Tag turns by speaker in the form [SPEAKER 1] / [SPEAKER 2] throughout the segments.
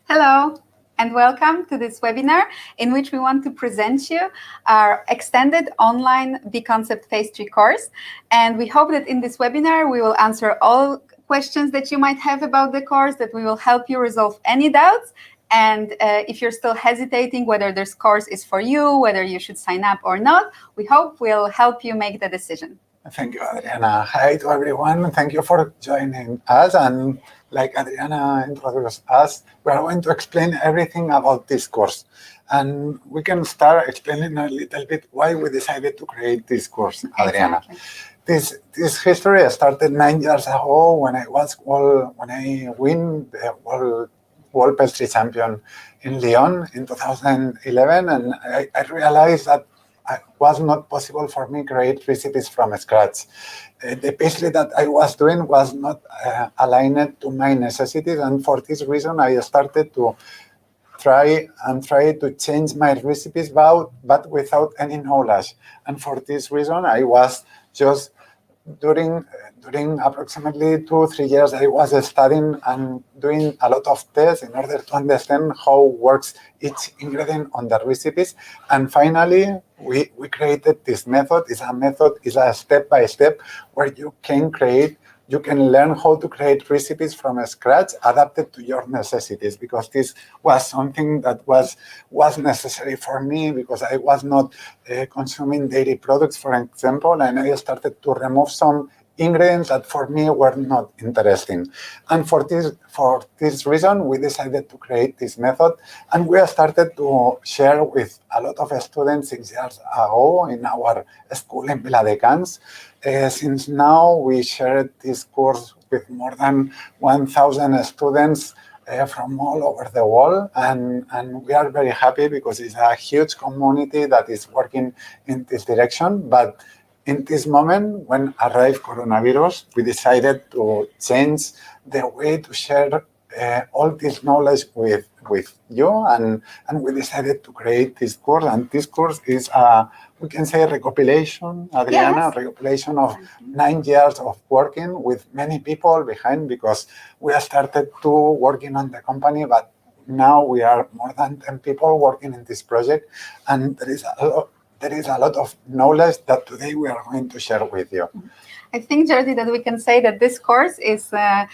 [SPEAKER 1] Hello, and welcome to this webinar in which we want to present you our extended online B-Concept Pastry course. And we hope that in this webinar, we will answer all questions that you might have about the course, that we will help you resolve any doubts. And if you're still hesitating whether this course is for you, whether you should sign up or not, we hope we'll help you make the decision.
[SPEAKER 2] Thank you, Adrianna. Hi to everyone. Thank you for joining us. And like Adrianna introduced us, we are going to explain everything about this course. And we can start explaining a little bit why we decided to create this course, Adrianna.
[SPEAKER 1] Exactly.
[SPEAKER 2] This history started 9 years ago when I win the World Pastry Champion in Lyon in 2011, and I realized that it was not possible for me to create recipes from scratch. The pastry that I was doing was not aligned to my necessities, and for this reason, I started to try to change my recipes, but without any knowledge. And for this reason, I was just during approximately 2 or 3 years, I was studying and doing a lot of tests in order to understand how works each ingredient on the recipes. And finally, we created this method. It's a step-by-step where you can learn how to create recipes from scratch adapted to your necessities, because this was something that was necessary for me because I was not consuming dairy products, for example, and I started to remove some ingredients that for me were not interesting. And for this reason, we decided to create this method, and we started to share with a lot of students 6 years ago in our school in Viladecans. Since now, we shared this course with more than 1,000 students from all over the world, and we are very happy because it's a huge community that is working in this direction. But in this moment, when arrived coronavirus, we decided to change the way to share all this knowledge with you, and we decided to create this course. And this course is we can say recopilation, Adrianna,
[SPEAKER 1] Yes.
[SPEAKER 2] Recopilation of 9 years of working with many people behind, because we have started to working on the company, but now we are more than 10 people working in this project, and there is a lot of knowledge that today we are going to share with you.
[SPEAKER 1] I think, Jordi, that we can say that this course is a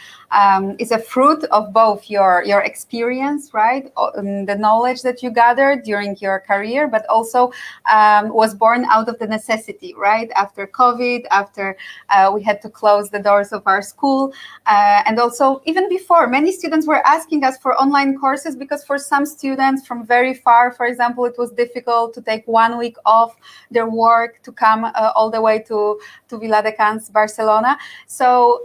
[SPEAKER 1] fruit of both your experience, right, the knowledge that you gathered during your career, but also was born out of the necessity, right, after COVID, after we had to close the doors of our school, and also even before, many students were asking us for online courses because for some students from very far, for example, it was difficult to take 1 week off their work to come all the way to Viladecans, Barcelona. So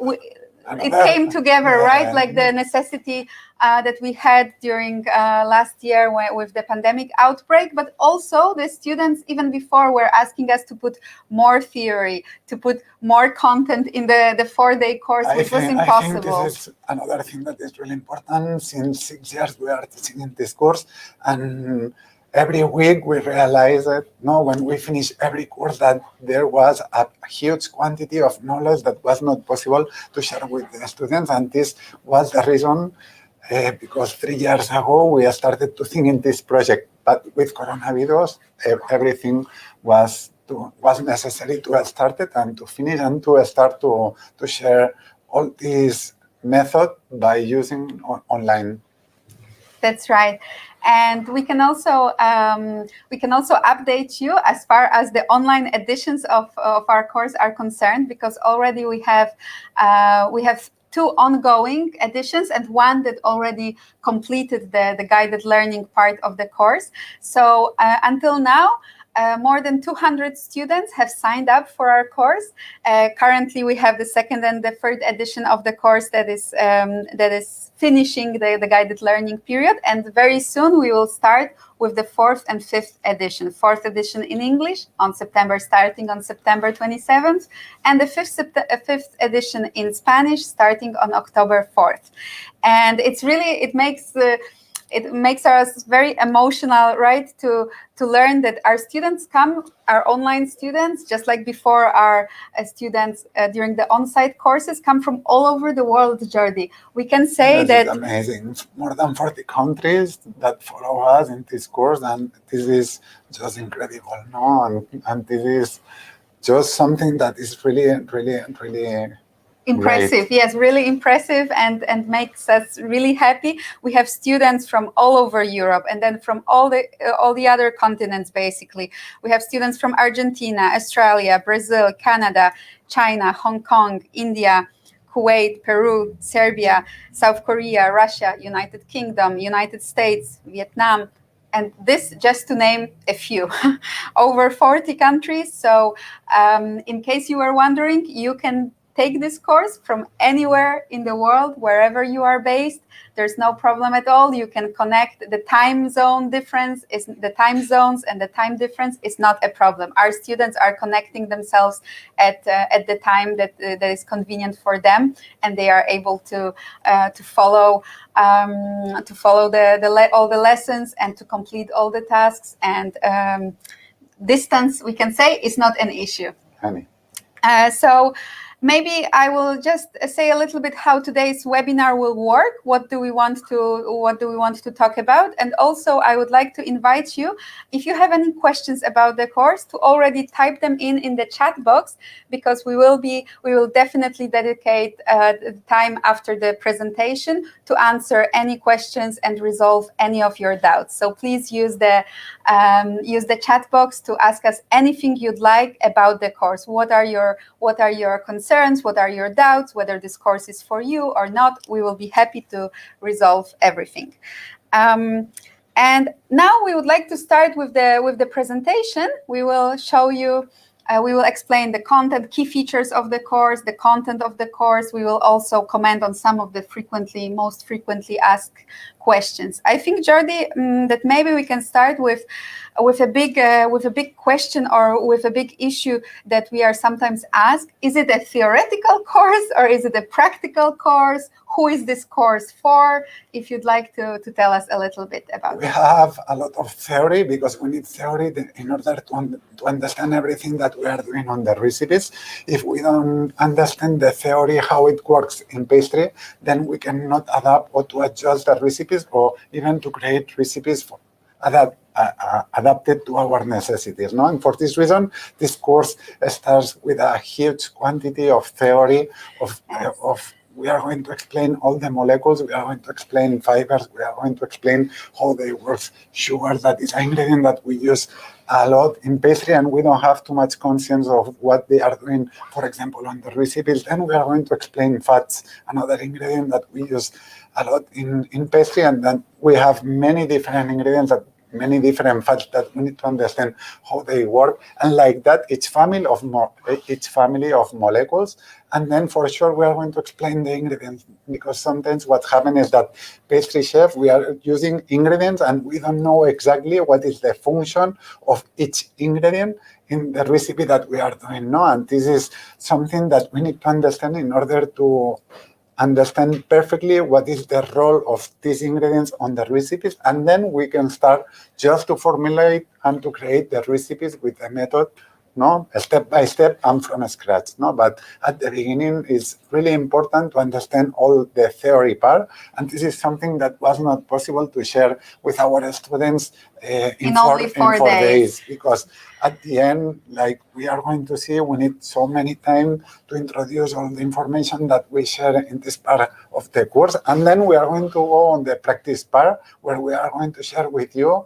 [SPEAKER 1] it came together, right? Like the necessity that we had during last year with the pandemic outbreak, but also the students even before were asking us to put more theory, to put more content in the 4-day course, which was impossible.
[SPEAKER 2] I think this is another thing that is really important. Since 6 years we are teaching in this course, and every week we realized that when we finish every course that there was a huge quantity of knowledge that was not possible to share with the students. And this was the reason because 3 years ago we started to think in this project. But with coronavirus, everything was necessary to start it and to finish and to start to share all this method by using online.
[SPEAKER 1] That's right. And we can also update you as far as the online editions of our course are concerned, because already we have 2 ongoing editions and 1 that already completed the guided learning part of the course. So until now, more than 200 students have signed up for our course. Currently, we have the 2nd and the 3rd edition of the course that is finishing the guided learning period. And very soon we will start with the 4th and 5th edition. 4th edition in English starting on September 27th, and the 5th edition in Spanish starting on October 4th. And it makes it makes us very emotional, right? To learn that our students come, our online students, just like before, our students during the on-site courses come from all over the world, Jordi. We can say that
[SPEAKER 2] is amazing. More than 40 countries that follow us in this course, and this is just incredible, no? And this is just something that is really, really, really
[SPEAKER 1] impressive.
[SPEAKER 2] great.
[SPEAKER 1] Yes, really impressive, and makes us really happy. We have students from all over Europe, and then from all the other continents. Basically, we have students from Argentina, Australia, Brazil, Canada, China, Hong Kong, India, Kuwait, Peru, Serbia, South Korea, Russia, United Kingdom, United States, Vietnam, and this just to name a few. Over 40 countries. So in case you were wondering, you can take this course from anywhere in the world, wherever you are based. There's no problem at all. You can connect. The time zone difference is the time zones, and the time difference is not a problem. Our students are connecting themselves at the time that is convenient for them, and they are able to follow all the lessons and to complete all the tasks. And distance, we can say, is not an issue.
[SPEAKER 2] Honey.
[SPEAKER 1] So maybe I will just say a little bit how today's webinar will work. What do we want to talk about? And also, I would like to invite you, if you have any questions about the course, to already type them in the chat box, because we will definitely dedicate time after the presentation to answer any questions and resolve any of your doubts. So please use the chat box to ask us anything you'd like about the course. What are your concerns? What are your doubts? Whether this course is for you or not, we will be happy to resolve everything. And now we would like to start with the presentation. We will show you. We will explain the content, key features of the course, the content of the course. We will also comment on some of the most frequently asked questions. I think, Jordi, that maybe we can start with a big question, or with a big issue that we are sometimes asked. Is it a theoretical course or is it a practical course? Who is this course for? If you'd like to tell us a little bit about it.
[SPEAKER 2] We have a lot of theory, because we need theory in order to understand everything that we are doing on the recipes. If we don't understand the theory, how it works in pastry, then we cannot adapt or to adjust the recipes, or even to create recipes adapted to our necessities. No? And for this reason, this course starts with a huge quantity of theory of we are going to explain all the molecules, we are going to explain fibers, we are going to explain how they work. Sugar, that is an ingredient that we use a lot in pastry, and we don't have too much conscience of what they are doing, for example, on the recipes. Then we are going to explain fats, another ingredient that we use a lot in pastry, and then we have many different ingredients, many different fats that we need to understand how they work, and like that, each family of molecules. And then for sure we are going to explain the ingredients, because sometimes what happens is that pastry chef, we are using ingredients and we don't know exactly what is the function of each ingredient in the recipe that we are doing. No, and this is something that we need to understand in order to understand perfectly what is the role of these ingredients on the recipes, and then we can start just to formulate and to create the recipes with a method, no, step by step and from scratch. No, but at the beginning, it's really important to understand all the theory part, and this is something that was not possible to share with our students in only 4 days, because at the end, like we are going to see, we need so many time to introduce all the information that we share in this part of the course, and then we are going to go on the practice part, where we are going to share with you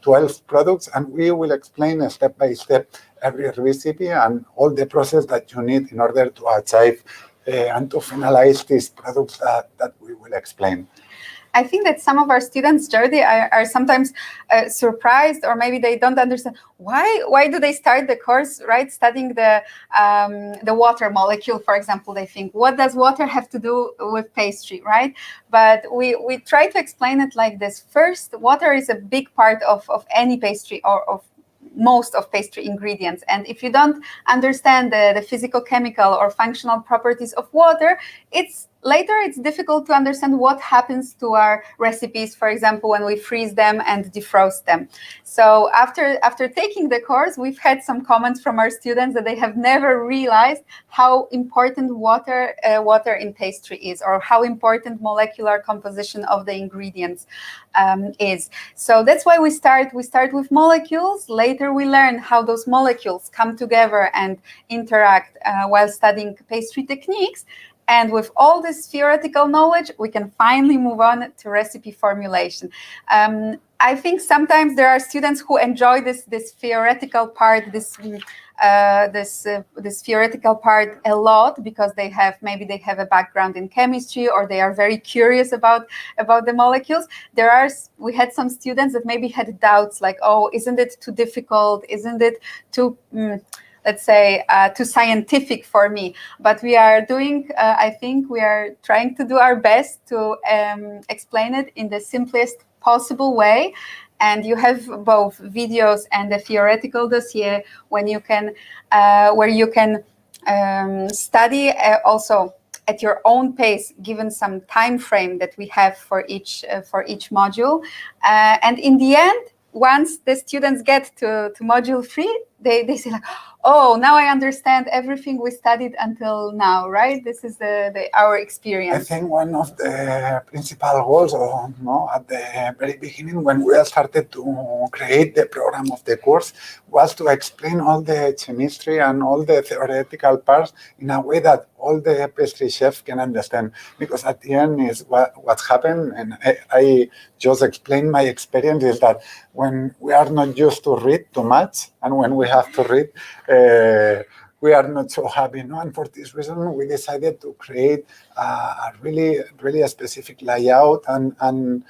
[SPEAKER 2] 12 products, and we will explain step by step every recipe and all the process that you need in order to achieve and to finalize these products that we will explain.
[SPEAKER 1] I think that some of our students, Jordi, are sometimes surprised, or maybe they don't understand why do they start the course, right? Studying the water molecule, for example. They think, what does water have to do with pastry, right? But we try to explain it like this. First, water is a big part of any pastry, or of most of pastry ingredients. And if you don't understand the physical, chemical, or functional properties of water, it's later it's difficult to understand what happens to our recipes, for example, when we freeze them and defrost them. So after taking the course, we've had some comments from our students that they have never realized how important water in pastry is, or how important molecular composition of the ingredients is. So that's why we start with molecules. Later we learn how those molecules come together and interact while studying pastry techniques. And with all this theoretical knowledge, we can finally move on to recipe formulation. I think sometimes there are students who enjoy this theoretical part, this theoretical part a lot, because maybe they have a background in chemistry, or they are very curious about the molecules. We had some students that maybe had doubts, like, oh, isn't it too difficult? Isn't it too let's say, too scientific for me? But we are doing, I think we are trying to do our best to explain it in the simplest possible way. And you have both videos and a theoretical dossier where you can study also at your own pace, given some time frame that we have for each module. And in the end, once the students get to module 3, they say like, oh, now I understand everything we studied until now, right? This is our experience.
[SPEAKER 2] I think one of the principal goals, at the very beginning, when we started to create the program of the course, was to explain all the chemistry and all the theoretical parts in a way that all the pastry chefs can understand. Because at the end is what's happened, and I just explained my experience, is that when we are not used to read too much, and when we have to read, we are not so happy. No? And for this reason, we decided to create a really specific layout and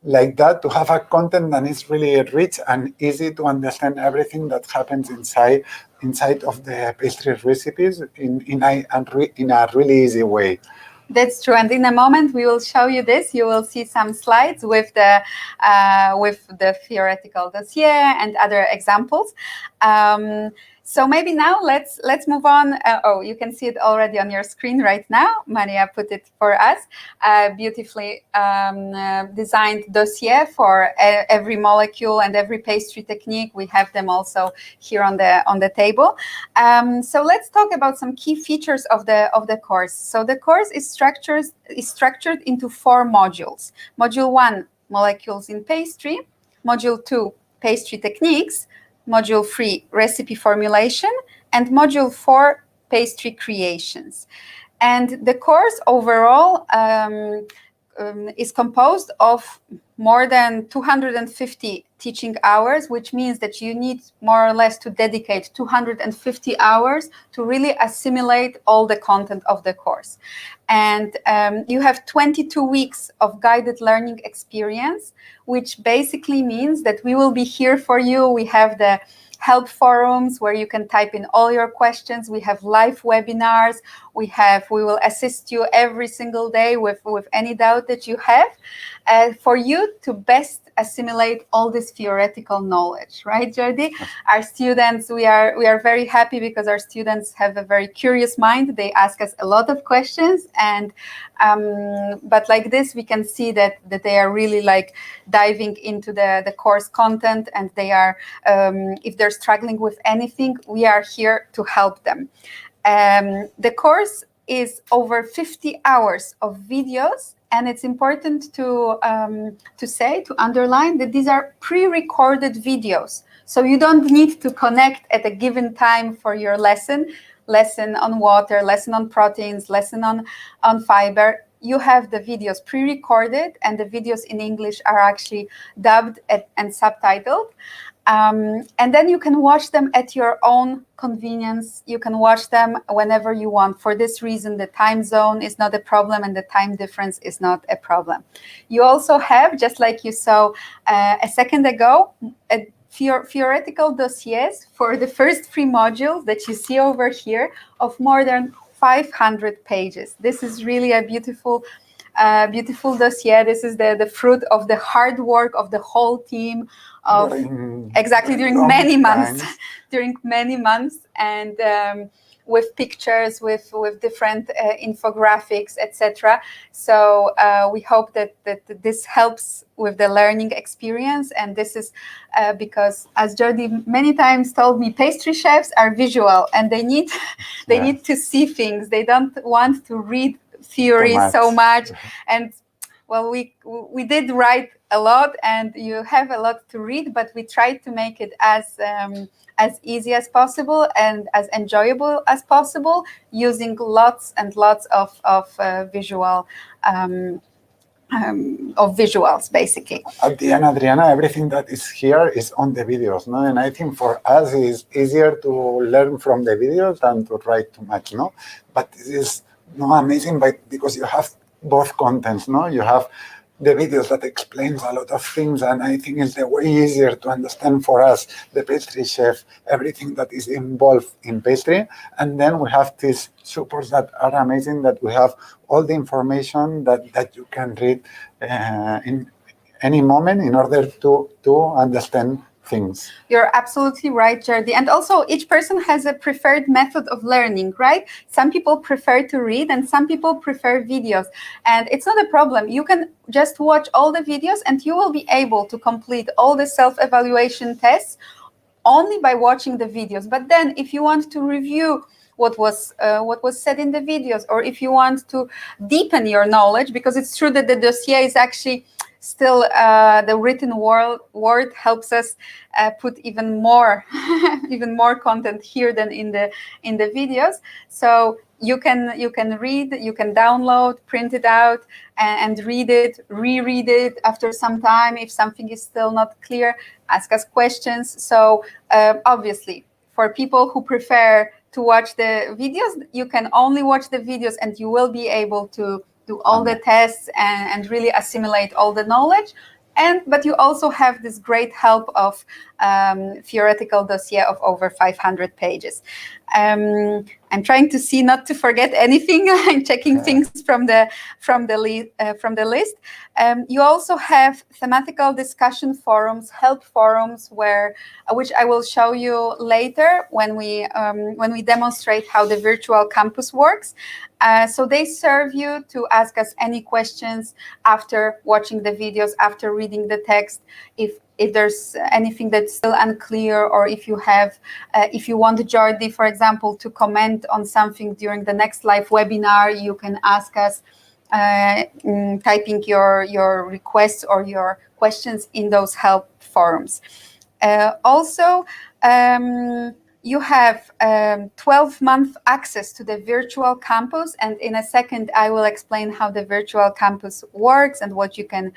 [SPEAKER 2] like that, to have a content that is really rich and easy to understand everything that happens inside of the pastry recipes in a really easy way.
[SPEAKER 1] That's true, and in a moment we will show you this. You will see some slides with the theoretical dossier and other examples. So maybe now let's move on. Oh, you can see it already on your screen right now. Maria put it for us. Beautifully designed dossier for every molecule and every pastry technique. We have them also here on the table. So let's talk about some key features of the course. So the course is structured into 4 modules. Module 1, molecules in pastry. Module 2, pastry techniques. Module 3, recipe formulation, and Module 4, pastry creations. And the course overall is composed of more than 250 teaching hours, which means that you need more or less to dedicate 250 hours to really assimilate all the content of the course. And you have 22 weeks of guided learning experience, which basically means that we will be here for you. We have the help forums where you can type in all your questions. We have live webinars. We will assist you every single day with any doubt that you have, for you to best assimilate all this theoretical knowledge, right, Jordi? Our students, we are very happy because our students have a very curious mind. They ask us a lot of questions, and but like this, we can see that they are really like diving into the course content, and they are, if they're struggling with anything, we are here to help them. The course is over 50 hours of videos, and it's important to underline that these are pre-recorded videos. So you don't need to connect at a given time for your lesson on water, lesson on proteins, lesson on fiber. You have the videos pre-recorded, and the videos in English are actually dubbed and subtitled. And then you can watch them at your own convenience. You can watch them whenever you want. For this reason, the time zone is not a problem, and the time difference is not a problem. You also have, just like you saw a second ago, theoretical dossiers for the first 3 modules that you see over here, of more than 500 pages. This is really a beautiful dossier. This is the fruit of the hard work of the whole team during many months. And with pictures, with different infographics, etc. So we hope that this helps with the learning experience. And this is because, as Jordi many times told me, pastry chefs are visual, and they need to see things. They don't want to read theory so much. And well, we did write a lot, and you have a lot to read, but we tried to make it as easy as possible and as enjoyable as possible, using lots and lots of visuals, basically.
[SPEAKER 2] At the end, Adriana, everything that is here is on the videos, no? And I think for us it's easier to learn from the videos than to write too much, no? But this is amazing, because you have both contents, no? You have the videos that explains a lot of things, and I think it's the way easier to understand for us, the pastry chef, everything that is involved in pastry. And then we have these supports that are amazing, that we have all the information that you can read in any moment in order to understand things.
[SPEAKER 1] You're absolutely right, Jordi. And also, each person has a preferred method of learning, right? Some people prefer to read, and some people prefer videos. And it's not a problem. You can just watch all the videos, and you will be able to complete all the self-evaluation tests only by watching the videos. But then, if you want to review what was said in the videos, or if you want to deepen your knowledge, because it's true that the dossier is actually still the written word helps us put even more content here than in the videos. So you can read, you can download, print it out, and read it, reread it after some time. If something is still not clear, ask us questions. So obviously, for people who prefer to watch the videos, you can only watch the videos, and you will be able to do all the tests and really assimilate all the knowledge. But you also have this great help of theoretical dossier of over 500 pages. I'm trying to see not to forget anything. I'm checking things from the list. You also have thematical discussion forums, help forums, which I will show you later when we demonstrate how the virtual campus works. So they serve you to ask us any questions after watching the videos, after reading the text. If there's anything that's still unclear, or if you want Jordi, for example, to comment on something during the next live webinar, you can ask us typing your requests or your questions in those help forums. Also, you have 12-month access to the virtual campus, and in a second I will explain how the virtual campus works and what you can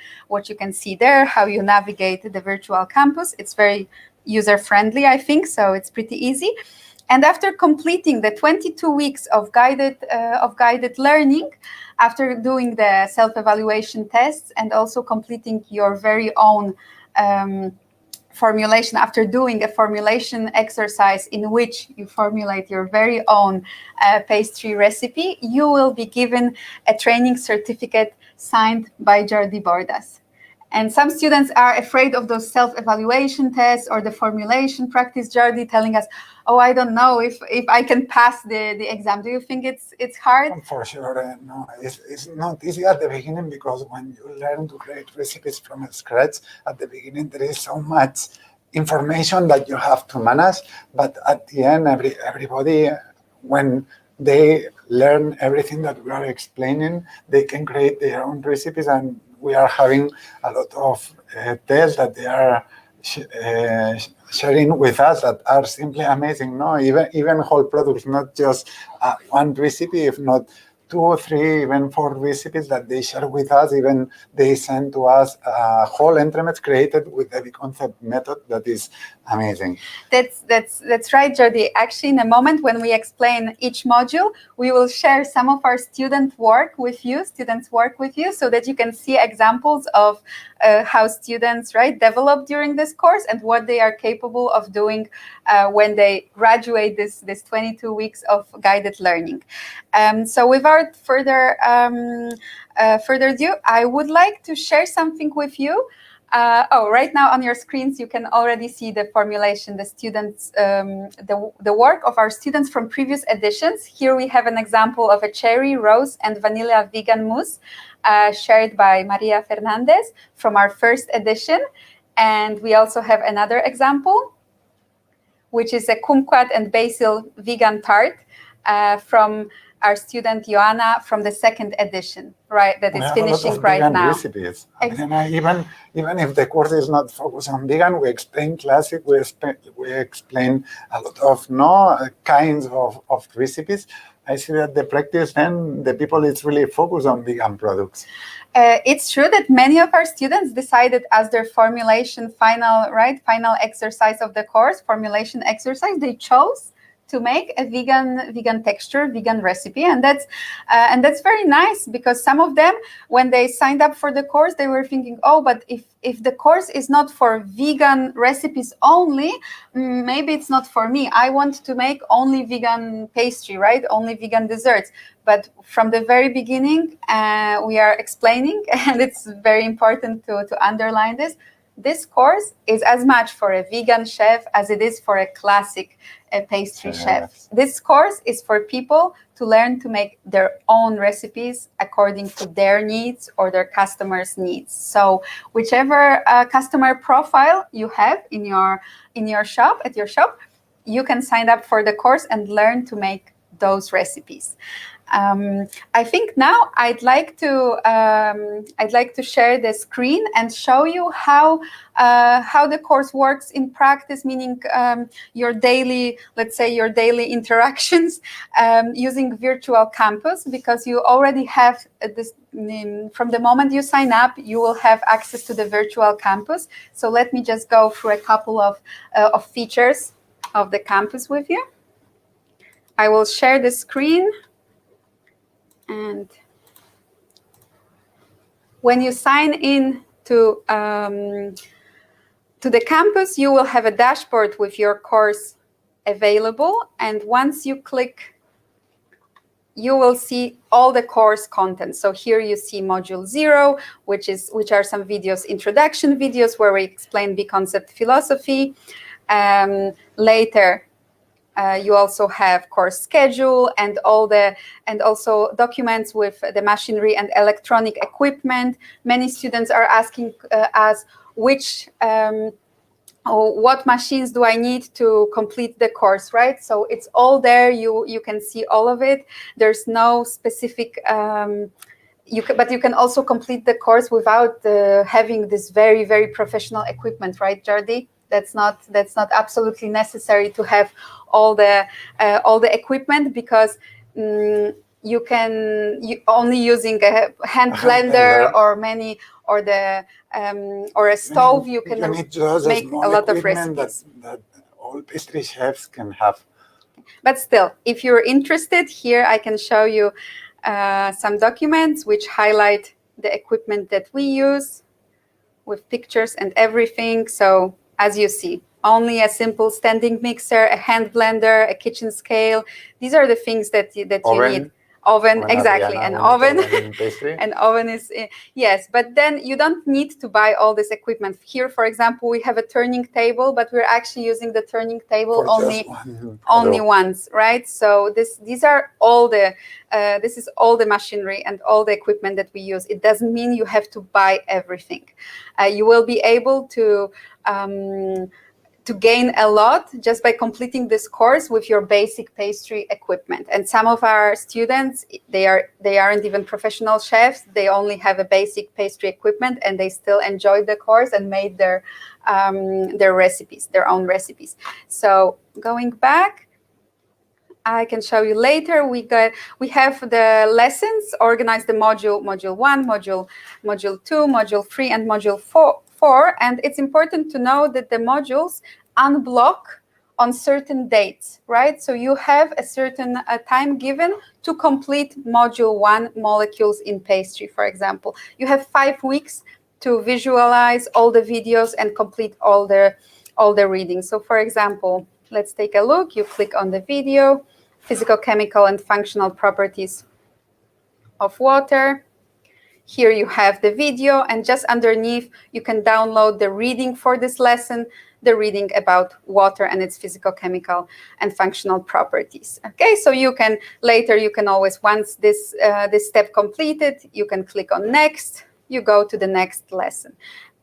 [SPEAKER 1] see there, how you navigate the virtual campus. It's very user-friendly, I think, so it's pretty easy. And after completing the 22 weeks of guided learning, after doing the self-evaluation tests and also completing your very own formulation, after doing a formulation exercise in which you formulate your very own pastry recipe, you will be given a training certificate signed by Jordi Bordas. And some students are afraid of those self-evaluation tests or the formulation practice. Jordi telling us, "Oh, I don't know if I can pass the exam." Do you think it's hard?
[SPEAKER 2] For sure, no. It's not easy at the beginning, because when you learn to create recipes from scratch, at the beginning there is so much information that you have to manage. But at the end, everybody, when they learn everything that we are explaining, they can create their own recipes, and we are having a lot of tests that they are sharing with us that are simply amazing. No, even whole products, not just one recipe, if not 2 or 3, even 4 recipes that they share with us. Even they send to us whole entremets created with the concept method. That is amazing.
[SPEAKER 1] That's right, Jordi. Actually, in a moment when we explain each module, we will share some of our students work with you, so that you can see examples of how students develop during this course and what they are capable of doing when they graduate this 22 weeks of guided learning. So without further ado, I would like to share something with you Right now on your screens, you can already see the formulation, the students, the work of our students from previous editions. Here we have an example of a cherry, rose, and vanilla vegan mousse shared by Maria Fernandez from our first edition. And we also have another example, which is a kumquat and basil vegan tart from our student Joanna from the second edition, right? That is finishing right now.
[SPEAKER 2] Recipes. Even if the course is not focused on vegan, we explain classic. We explain a lot of kinds of recipes. I see that the practice then the people is really focused on vegan products.
[SPEAKER 1] It's true that many of our students decided as their formulation final exercise of the course, formulation exercise, they chose to make a vegan texture, vegan recipe, and that's very nice, because some of them, when they signed up for the course, they were thinking, oh, but if the course is not for vegan recipes only, maybe it's not for me. I want to make only vegan pastry, right? Only vegan desserts. But from the very beginning, we are explaining, and it's very important to underline this. This course is as much for a vegan chef as it is for a classic pastry chef. This course is for people to learn to make their own recipes according to their needs or their customers' needs. So whichever customer profile you have in your shop, you can sign up for the course and learn to make those recipes. I think now I'd like to share the screen and show you how the course works in practice, meaning your daily interactions using virtual campus, because you already have this. From the moment you sign up, you will have access to the virtual campus. So let me just go through a couple of features of the campus with you. I will share the screen. And when you sign in to the campus, you will have a dashboard with your course available. And once you click, you will see all the course content. So here you see module 0, which are some videos, introduction videos, where we explain the concept philosophy. Later, you also have course schedule and also documents with the machinery and electronic equipment. Many students are asking us what machines do I need to complete the course, right? So it's all there. You can see all of it. There's no specific. But you can also complete the course without having this very, very professional equipment, right, Jordi? That's not absolutely necessary to have all the equipment, because you only using a hand blender or a stove, you can make a lot of recipes
[SPEAKER 2] that all pastry chefs can have.
[SPEAKER 1] But still, if you're interested, here I can show you some documents which highlight the equipment that we use with pictures and everything. So as you see, only a simple standing mixer, a hand blender, a kitchen scale. These are the things that you need. Oven, exactly, an oven. An oven is, yes, but then you don't need to buy all this equipment. Here, for example, we have a turning table, but we're actually using the turning table only once, right? So this is all the machinery and all the equipment that we use. It doesn't mean you have to buy everything. You will be able to gain a lot just by completing this course with your basic pastry equipment. And some of our students, they aren't even professional chefs. They only have a basic pastry equipment, and they still enjoyed the course and made their recipes, their own recipes. So going back, I can show you later. We have the lessons organized: the module 1, module 2, module 3, and module 4. And it's important to know that the modules unblock on certain dates, right? So you have a certain time given to complete module 1, molecules in pastry, for example. You have 5 weeks to visualize all the videos and complete all the readings. So for example, let's take a look. You click on the video, physical, chemical, and functional properties of water. Here you have the video, and just underneath you can download the reading for this lesson, the reading about water and its physical, chemical, and functional properties. Okay, so you can later, you can always, once this step completed, you can click on next, you go to the next lesson.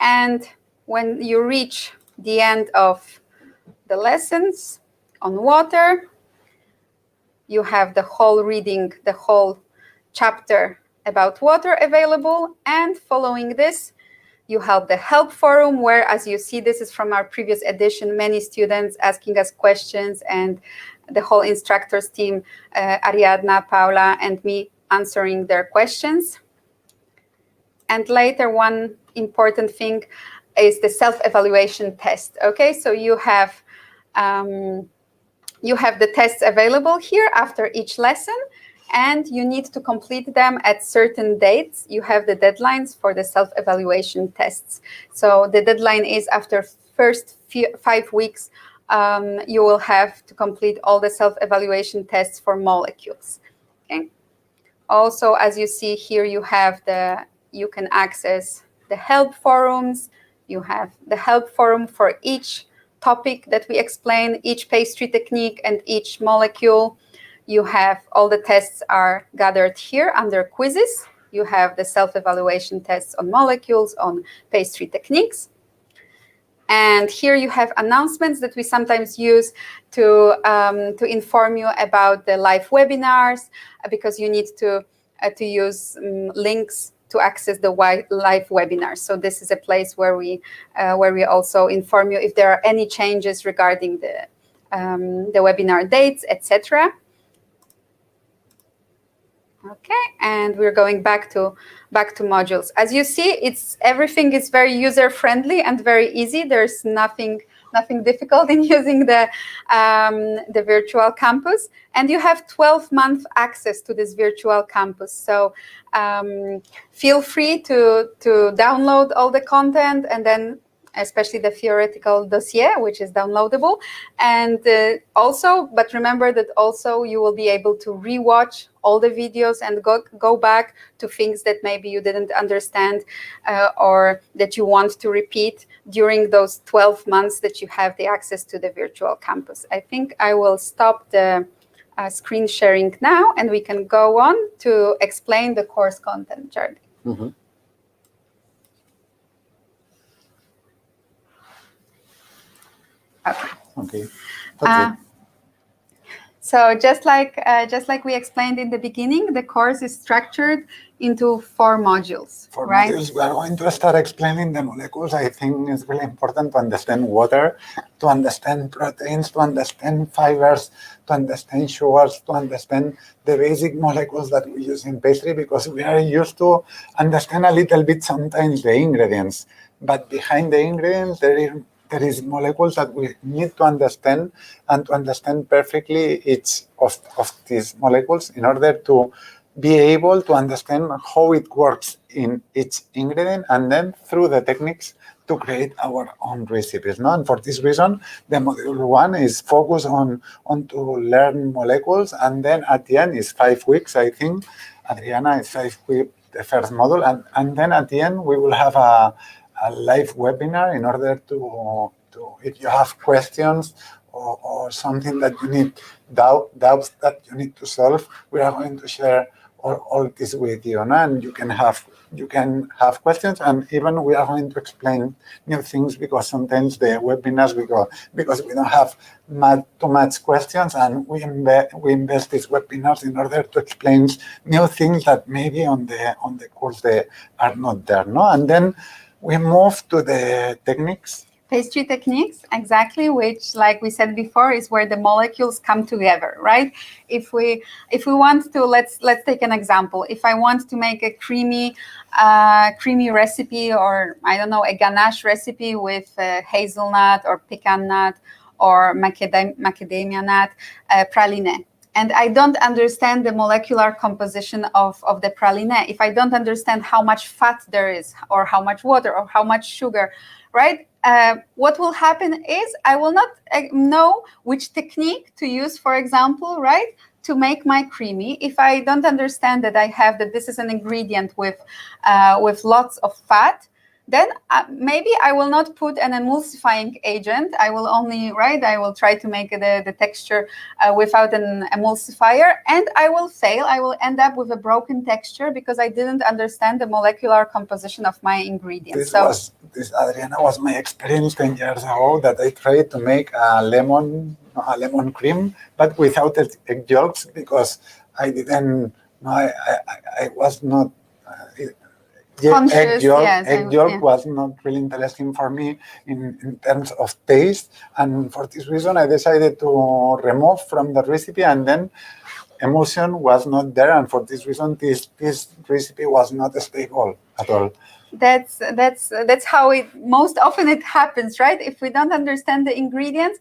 [SPEAKER 1] And when you reach the end of the lessons on water, you have the whole reading, the whole chapter about water available. And following this, you have the help forum, where, as you see, this is from our previous edition, many students asking us questions, and the whole instructors team, Ariadna, Paula, and me answering their questions. And later, one important thing is the self-evaluation test. Okay, so you have the tests available here after each lesson, and you need to complete them at certain dates. You have the deadlines for the self-evaluation tests. So the deadline is after first 5 weeks, you will have to complete all the self-evaluation tests for molecules. Okay. Also, as you see here, you can access the help forums. You have the help forum for each topic that we explain, each pastry technique and each molecule. You have all the tests are gathered here under quizzes. You have the self-evaluation tests on molecules, on pastry techniques. And here you have announcements that we sometimes use to inform you about the live webinars, because you need to use links to access the live webinars. So this is a place where we also inform you if there are any changes regarding the webinar dates, etc. Okay, and we're going back to modules. As you see, everything is very user friendly and very easy. There's nothing difficult in using the virtual campus, and you have 12-month access to this virtual campus. So feel free to download all the content, and then especially the theoretical dossier, which is downloadable. And but remember that also you will be able to rewatch all the videos and go back to things that maybe you didn't understand or that you want to repeat during those 12 months that you have the access to the virtual campus. I think I will stop the screen sharing now, and we can go on to explain the course content, Jordi.
[SPEAKER 2] Mm-hmm. Okay.
[SPEAKER 1] So just like we explained in the beginning, the course is structured into 4 modules. Right?
[SPEAKER 2] Modules. We are going to start explaining the molecules. I think it's really important to understand water, to understand proteins, to understand fibers, to understand sugars, to understand the basic molecules that we use in pastry, because we are used to understand a little bit sometimes the ingredients, but behind the ingredients there is molecules that we need to understand, and to understand perfectly each of these molecules in order to be able to understand how it works in each ingredient, and then through the techniques to create our own recipes. No? And for this reason, the module 1 is focused on to learn molecules, and then at the end is 5 weeks, I think. Adriana is 5 weeks, the first module, and then at the end we will have a live webinar in order to if you have questions or something that you need, doubts that you need to solve, we are going to share all this with you, no? And you can have questions, and even we are going to explain new things, because sometimes the webinars because we don't have too much questions, and we invest these webinars in order to explain new things that maybe on the course they are not there, no? And then we move to the techniques.
[SPEAKER 1] Pastry techniques, exactly, which, like we said before, is where the molecules come together, right? If we want to, let's take an example. If I want to make a creamy recipe, or I don't know, a ganache recipe with hazelnut or pecan nut or macadamia nut praline, and I don't understand the molecular composition of the praline, if I don't understand how much fat there is, or how much water, or how much sugar, right? What will happen is I will not know which technique to use, for example, right, to make my creamy, if I don't understand that this is an ingredient with lots of fat, then maybe I will not put an emulsifying agent. I will only, I will try to make the texture without an emulsifier, and I will fail. I will end up with a broken texture because I didn't understand the molecular composition of my ingredients.
[SPEAKER 2] This, Adriana, was my experience 10 years ago, that I tried to make a lemon cream, but without egg yolks, because I didn't, I was not... egg yolk was not really interesting for me in terms of taste, and for this reason I decided to remove from the recipe, and then emulsion was not there, and for this reason this recipe was not stable at all.
[SPEAKER 1] That's how it most often it happens, right? If we don't understand the ingredients,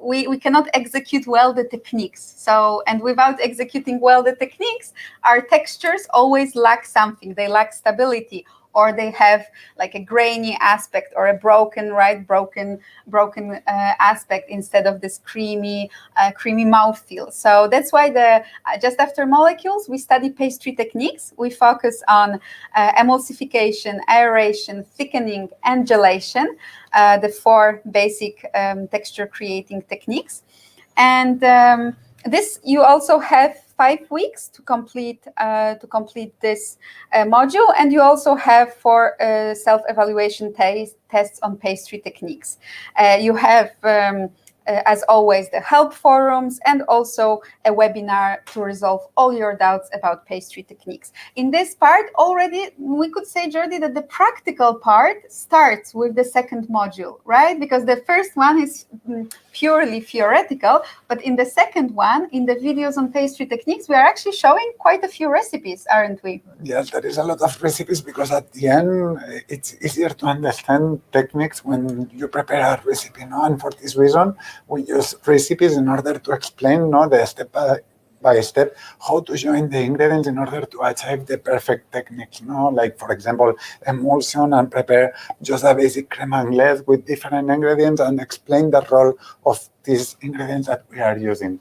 [SPEAKER 1] we cannot execute well the techniques. So, and without executing well the techniques, our textures always lack something. They lack stability, or they have like a grainy aspect, or a broken aspect, instead of this creamy mouthfeel. So that's why just after molecules, we study pastry techniques. We focus on emulsification, aeration, thickening, and gelation, the 4 basic texture creating techniques. And this, you also have 5 weeks to complete this module, and you also have 4 self-evaluation tests on pastry techniques. You have, as always, the help forums, and also a webinar to resolve all your doubts about pastry techniques. In this part already, we could say, Jordi, that the practical part starts with the 2nd module, right? Because the first one is purely theoretical, but in the 2nd one, in the videos on pastry techniques, we are actually showing quite a few recipes, aren't we?
[SPEAKER 2] Yes, there is a lot of recipes, because at the end, it's easier to understand techniques when you prepare a recipe, no? And for this reason, we use recipes in order to explain, no, the step by step how to join the ingredients in order to achieve the perfect technique. No, like for example, emulsion, and prepare just a basic crème anglaise with different ingredients, and explain the role of these ingredients that we are using.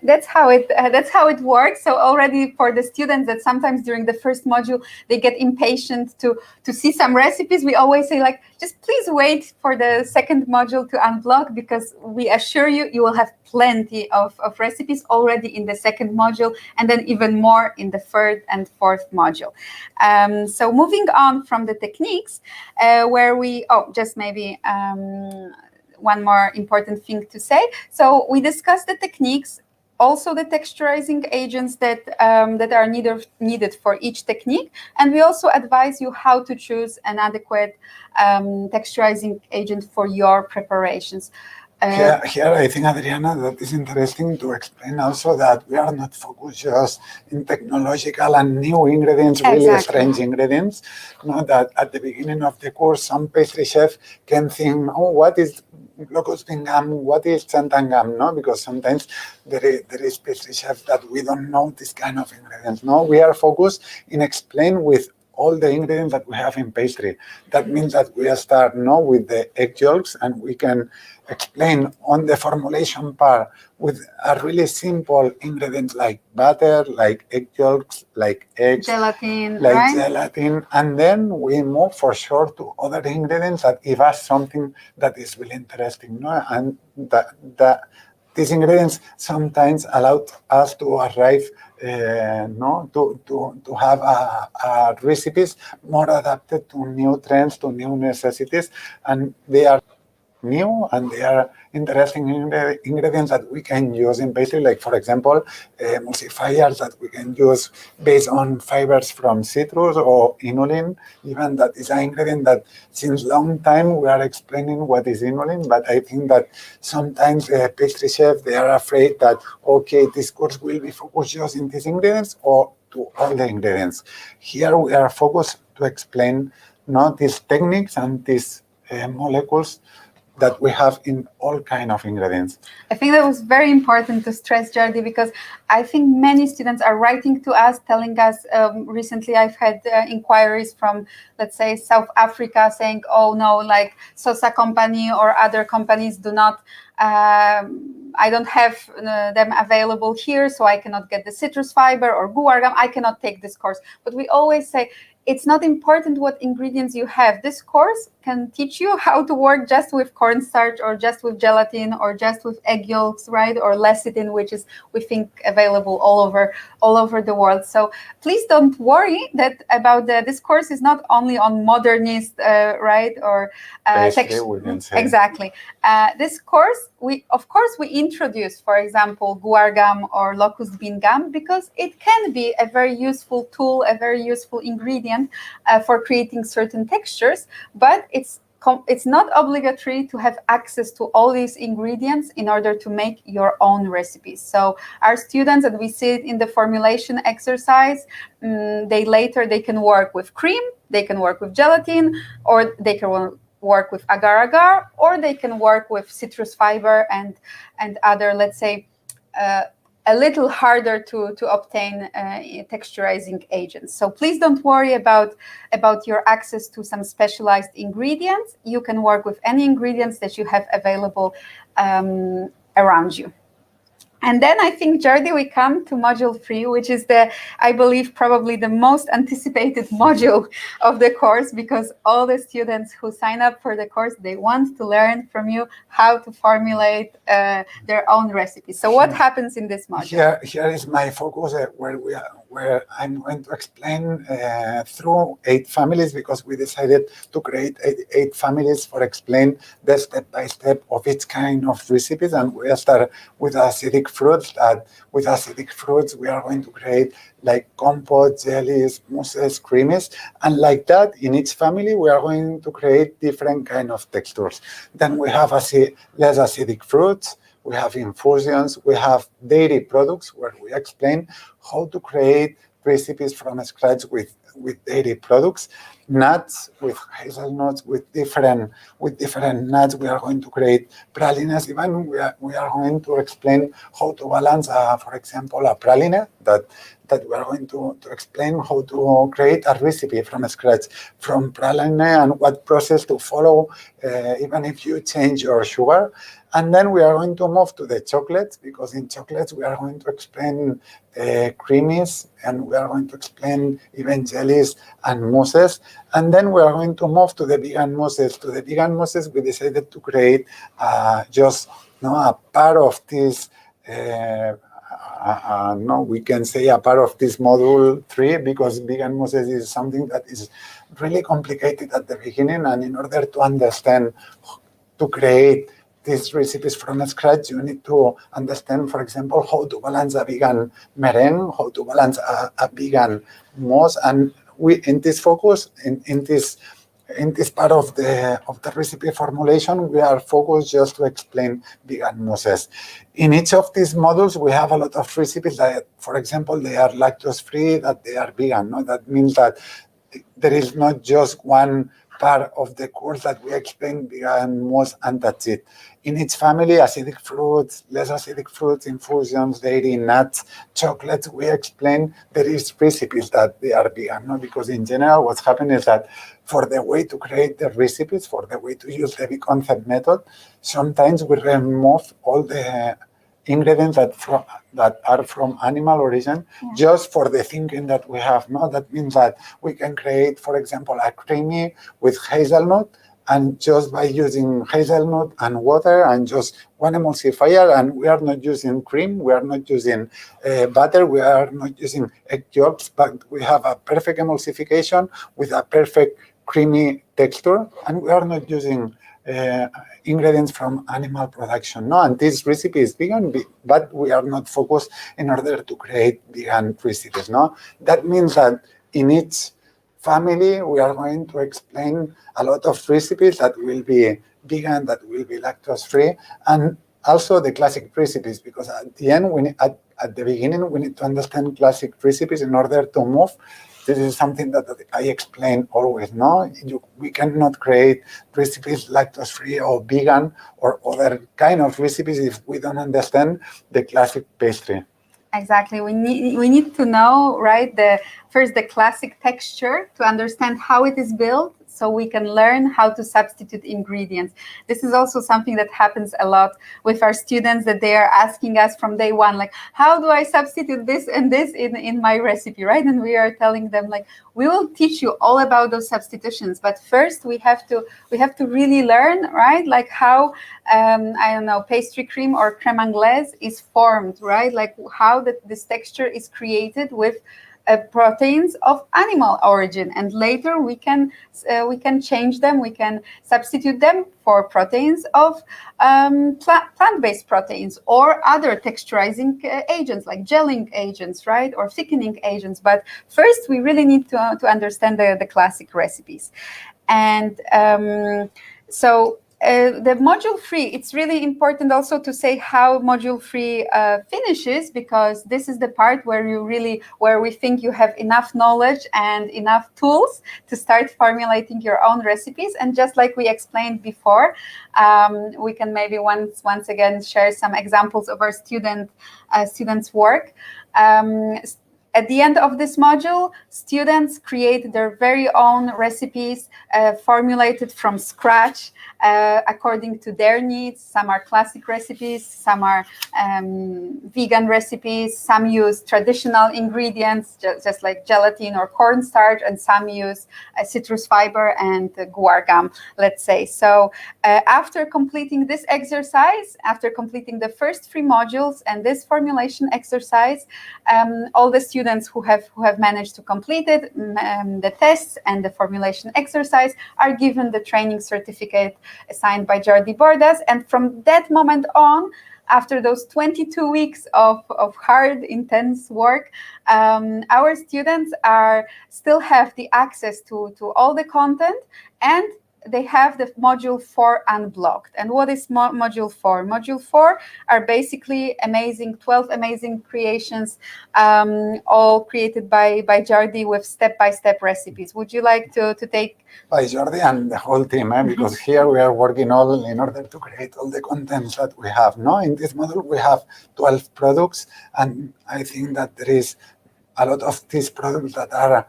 [SPEAKER 1] That's how it works. So already for the students that sometimes during the first module they get impatient to see some recipes, we always say, like, just please wait for the 2nd module to unblock, because we assure you will have plenty of recipes already in the 2nd module, and then even more in the 3rd and 4th module. So moving on from the techniques, where we just maybe one more important thing to say. So we discussed the techniques, also the texturizing agents that are needed for each technique, and we also advise you how to choose an adequate texturizing agent for your preparations.
[SPEAKER 2] Here, I think, Adriana, that is interesting to explain also that we are not focused just in technological and new ingredients, really strange ingredients. Not that at the beginning of the course, some pastry chef can think, oh, what is glucose-bean gum, what is xanthan gum, no? Because sometimes there is pastry chefs that we don't know this kind of ingredients. No, we are focused in explain with all the ingredients that we have in pastry. That means that we start now with the egg yolks, and we can explain on the formulation part with a really simple ingredients like butter, like egg yolks, like eggs,
[SPEAKER 1] gelatin,
[SPEAKER 2] gelatin, and then we move for sure to other ingredients that give us something that is really interesting, no? And these ingredients sometimes allow us to arrive to have recipes more adapted to new trends, to new necessities, and they are new, and they are interesting ingredients that we can use in pastry, like for example, emulsifiers that we can use based on fibers from citrus, or inulin. Even that is an ingredient that since long time we are explaining what is inulin, but I think that sometimes pastry chefs, they are afraid that, okay, this course will be focused just in these ingredients or to all the ingredients. Here we are focused to explain not these techniques and these molecules that we have in all kind of ingredients.
[SPEAKER 1] I think that was very important to stress, Jordi, because I think many students are writing to us, telling us, recently I've had inquiries from, let's say, South Africa saying, oh no, like Sosa company or other companies do not I don't have them available here, so I cannot get the citrus fiber or guar gum. I cannot take this course. But we always say, it's not important what ingredients you have. This course can teach you how to work just with cornstarch or just with gelatin or just with egg yolks, right? Or lecithin, which is, we think, available all over the world. So please don't worry that about this course is not only on modernist, right? Or
[SPEAKER 2] we can say.
[SPEAKER 1] Exactly. This course, we introduce, for example, guar gum or locust bean gum because it can be a very useful tool, a very useful ingredient for creating certain textures, but it's not obligatory to have access to all these ingredients in order to make your own recipes. So our students, and we see it in the formulation exercise, they can work with cream, they can work with gelatin, or they can work with agar-agar, or they can work with citrus fiber and other, let's say, a little harder to obtain texturizing agents. So please don't worry about your access to some specialized ingredients. You can work with any ingredients that you have available around you. And then I think, Jordi, we come to module 3, which is I believe, probably the most anticipated module of the course, because all the students who sign up for the course, they want to learn from you how to formulate their own recipes. So what happens in this module?
[SPEAKER 2] Here is my focus where I'm going to explain through 8 families, because we decided to create 8 families for explain the step-by-step of each kind of recipes. And we start with acidic fruits. With acidic fruits, we are going to create like compote, jellies, mousses, creamies. And like that, in each family, we are going to create different kind of textures. Then we have less acidic fruits. We have infusions, we have dairy products where we explain how to create recipes from scratch with dairy products, nuts, with hazelnuts, with different nuts. We are going to create pralines. Even we are going to explain how to balance, for example, a praline that we are going to explain how to create a recipe from scratch from praline and what process to follow, even if you change your sugar. And then we are going to move to the chocolates, because in chocolates we are going to explain creamies, and we are going to explain even jellies and mousses. And then we are going to move to the vegan mousses. To the vegan mousses, we decided to create just a part of this. We can say a part of this module 3, because vegan mousses is something that is really complicated at the beginning, and in order to understand to create these recipes from scratch, you need to understand, for example, how to balance a vegan meringue, how to balance a vegan mousse. And we, in this focus, in this part of the recipe formulation, we are focused just to explain vegan mousses. In each of these modules, we have a lot of recipes that, for example, they are lactose-free, that they are vegan. No? That means that there is not just one part of the course that we explain vegan mousse and that's it. In each family, acidic fruits, less acidic fruits, infusions, dairy, nuts, chocolates, we explain there is recipes that they are vegan. No? Because in general, what's happening is that for the way to create the recipes, for the way to use the big concept method, sometimes we remove all the ingredients that are from animal origin, just for the thinking that we have. No, that means that we can create, for example, a creamy with hazelnut, and just by using hazelnut and water and just one emulsifier, and we are not using cream, we are not using butter, we are not using egg yolks, but we have a perfect emulsification with a perfect creamy texture, and we are not using ingredients from animal production. No, and this recipe is vegan, but we are not focused in order to create vegan recipes. No, that means that in each family we are going to explain a lot of recipes that will be vegan, that will be lactose-free, and also the classic recipes, because at the end, at the beginning, we need to understand classic recipes in order to move. This is something that I explain always. No, we cannot create recipes lactose-free or vegan or other kind of recipes if we don't understand the classic pastry.
[SPEAKER 1] Exactly. We need to know, right, first the classic texture to understand how it is built. so we can learn how to substitute ingredients. This is also something that happens a lot with our students, that they are asking us from day one, like, how do I substitute this and this in my recipe, right? And we are telling them, like, we will teach you all about those substitutions, but first we have to really learn, right? Like how I don't know, pastry cream or creme anglaise is formed, right? Like how this texture is created with proteins of animal origin, and later we can change them, we can substitute them for proteins of plant-based proteins or other texturizing agents like gelling agents, right, or thickening agents. But first we really need to understand the classic recipes. And so the module 3, it's really important also to say how module 3 finishes, because this is the part where we think you have enough knowledge and enough tools to start formulating your own recipes. And just like we explained before, we can maybe once again share some examples of our students' work. At the end of this module, students create their very own recipes formulated from scratch according to their needs. Some are classic recipes, some are vegan recipes, some use traditional ingredients, just like gelatin or cornstarch, and some use citrus fiber and guar gum, let's say. So after completing this exercise, after completing the first 3 modules and this formulation exercise, all the students who have managed to complete it, the tests and the formulation exercise, are given the training certificate assigned by Jordi Bordas. And from that moment on, after those 22 weeks of hard, intense work, our students still have the access to all the content, and they have the module 4 unblocked. And what is module 4? Module 4 are basically 12 amazing creations, all created by Jordi with step-by-step recipes. Would you like to take?
[SPEAKER 2] By Jordi and the whole team, because here we are working all in order to create all the contents that we have. No, in this module we have 12 products, and I think that there is a lot of these products that are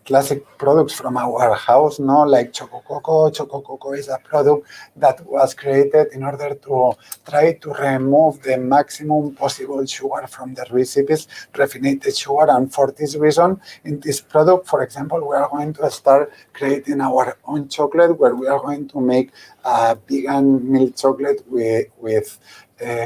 [SPEAKER 2] classic products from our house, no, like Choco Coco. Choco Coco is a product that was created in order to try to remove the maximum possible sugar from the recipes, refined sugar. And for this reason, in this product, for example, we are going to start creating our own chocolate, where we are going to make a vegan milk chocolate with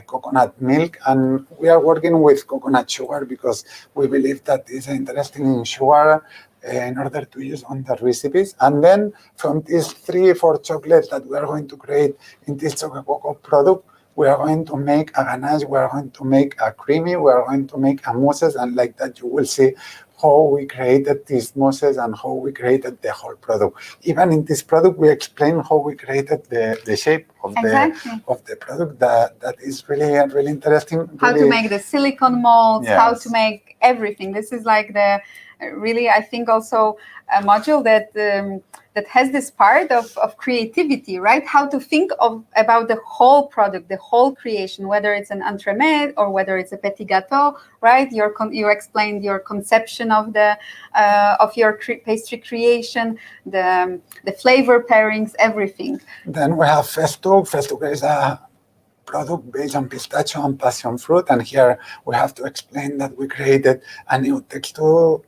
[SPEAKER 2] coconut milk, and we are working with coconut sugar because we believe that is interesting in sugar in order to use on the recipes. And then from these 3-4 chocolates that we are going to create in this Choco Coco product, we are going to make a ganache, we are going to make a creamy, we are going to make a mousses, and like that you will see how we created these mousses and how we created the whole product. Even in this product, we explain how we created the shape of the product. That is really interesting.
[SPEAKER 1] How to make the silicone molds,
[SPEAKER 2] yes.
[SPEAKER 1] How to make everything. This is like the really, I think, also a module that has this part of creativity, right? How to think about the whole product, the whole creation, whether it's an entremet or whether it's a petit gâteau, right? You explained your conception of your pastry creation, the flavor pairings, everything.
[SPEAKER 2] Then we have Festook. Festook is a product based on pistachio and passion fruit, and here we have to explain that we created a new texture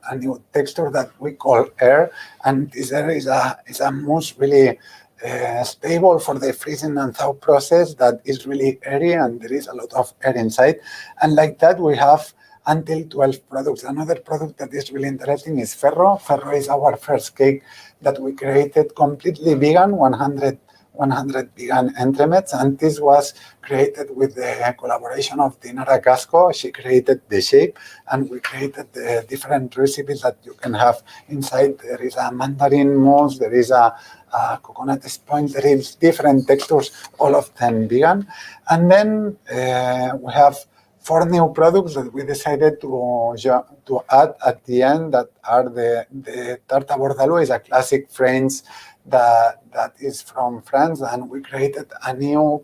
[SPEAKER 2] that we call air, and this air is a mousse really stable for the freezing and thaw process that is really airy, and there is a lot of air inside. And like that we have until 12 products. Another product that is really interesting is Ferro. Ferro is our first cake that we created completely vegan, 100 vegan entremets, and this was created with the collaboration of Dinara Casco. She created the shape, and we created the different recipes that you can have inside. There is a mandarin mousse, there is a coconut sponge, there is different textures, all of them vegan. And then we have 4 new products that we decided to add at the end, that are the tarte à bordalou, is a classic French that is from France, and we created a new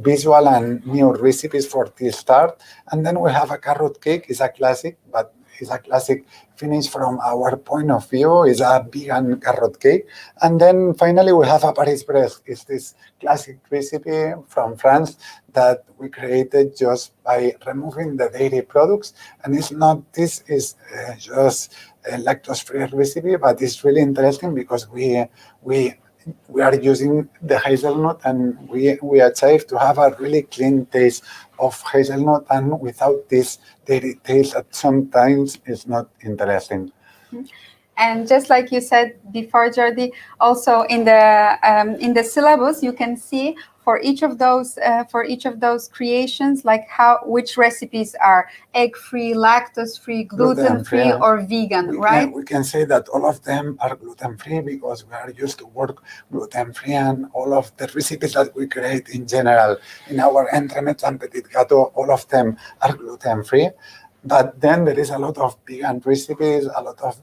[SPEAKER 2] visual and new recipes for this tart. And then we have a carrot cake. It's a classic, but is a classic finish from our point of view. It's a vegan carrot cake. And then finally we have a Paris Brest. It's this classic recipe from France that we created just by removing the dairy products. And it's not, this is just a lactose-free recipe, but it's really interesting because we are using the hazelnut, and we achieve to have a really clean taste of hazelnut, and without this dairy taste that sometimes is not interesting.
[SPEAKER 1] And just like you said before, Jordi, also in the syllabus you can see for each of those creations, like which recipes are egg-free, lactose-free, gluten-free, or vegan, right?
[SPEAKER 2] We can say that all of them are gluten-free because we are used to work gluten-free, and all of the recipes that we create in general in our entremets and petit gâteaux, all of them are gluten-free. But then there is a lot of vegan recipes, a lot of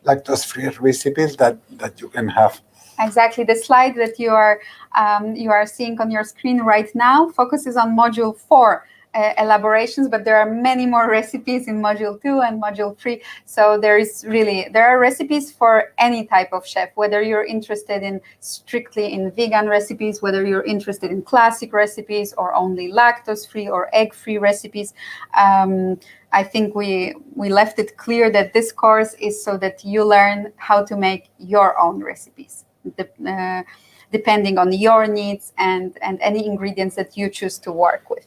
[SPEAKER 2] lactose-free recipes that you can have.
[SPEAKER 1] Exactly. The slide that you are seeing on your screen right now focuses on Module 4 elaborations, but there are many more recipes in Module 2 and Module 3. So there are recipes for any type of chef, whether you're interested strictly in vegan recipes, whether you're interested in classic recipes or only lactose-free or egg-free recipes. I think we left it clear that this course is so that you learn how to make your own recipes, depending on your needs and any ingredients that you choose to work with.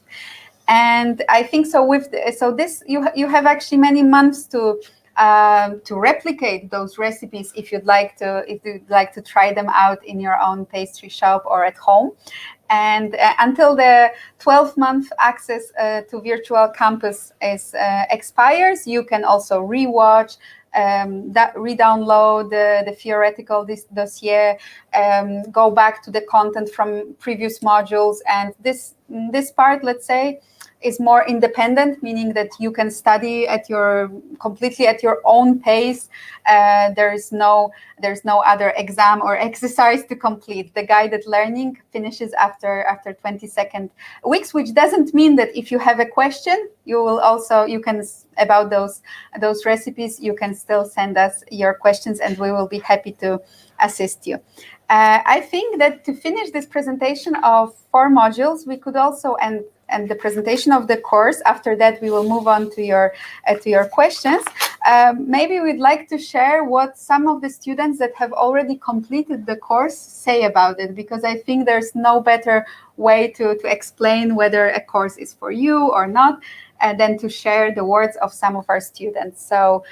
[SPEAKER 1] And I think so. This you have actually many months to replicate those recipes if you'd like to try them out in your own pastry shop or at home. And until the 12-month access to Virtual Campus expires, you can also rewatch, re-download the theoretical dossier, go back to the content from previous modules. And this part, let's say, is more independent, meaning that you can study completely at your own pace. There's no other exam or exercise to complete. The guided learning finishes after 22nd weeks, which doesn't mean that if you have a question, about those recipes, you can still send us your questions and we will be happy to assist you. I think that to finish this presentation of 4 modules, we could also and the presentation of the course. After that, we will move on to your questions. Maybe we'd like to share what some of the students that have already completed the course say about it, because I think there's no better way to explain whether a course is for you or not than to share the words of some of our students. So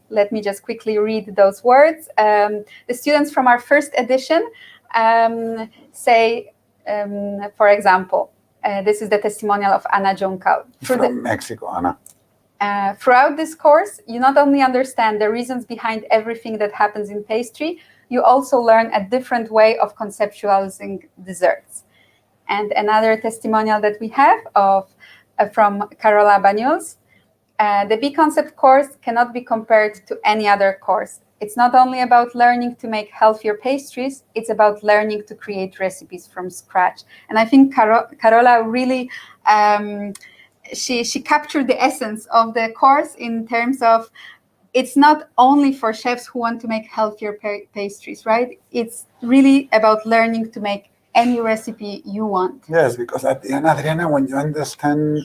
[SPEAKER 1] let me just quickly read those words. The students from our first edition say, for example, this is the testimonial of Ana Juncal.
[SPEAKER 2] From Mexico, Ana.
[SPEAKER 1] Throughout this course, you not only understand the reasons behind everything that happens in pastry, you also learn a different way of conceptualizing desserts. And another testimonial that we have from Carola Banyuls. The B-Concept course cannot be compared to any other course. It's not only about learning to make healthier pastries, it's about learning to create recipes from scratch. And I think Carola really, she captured the essence of the course in terms of it's not only for chefs who want to make healthier pastries, right? It's really about learning to make any recipe you want.
[SPEAKER 2] Yes, because at the end, Adriana, when you understand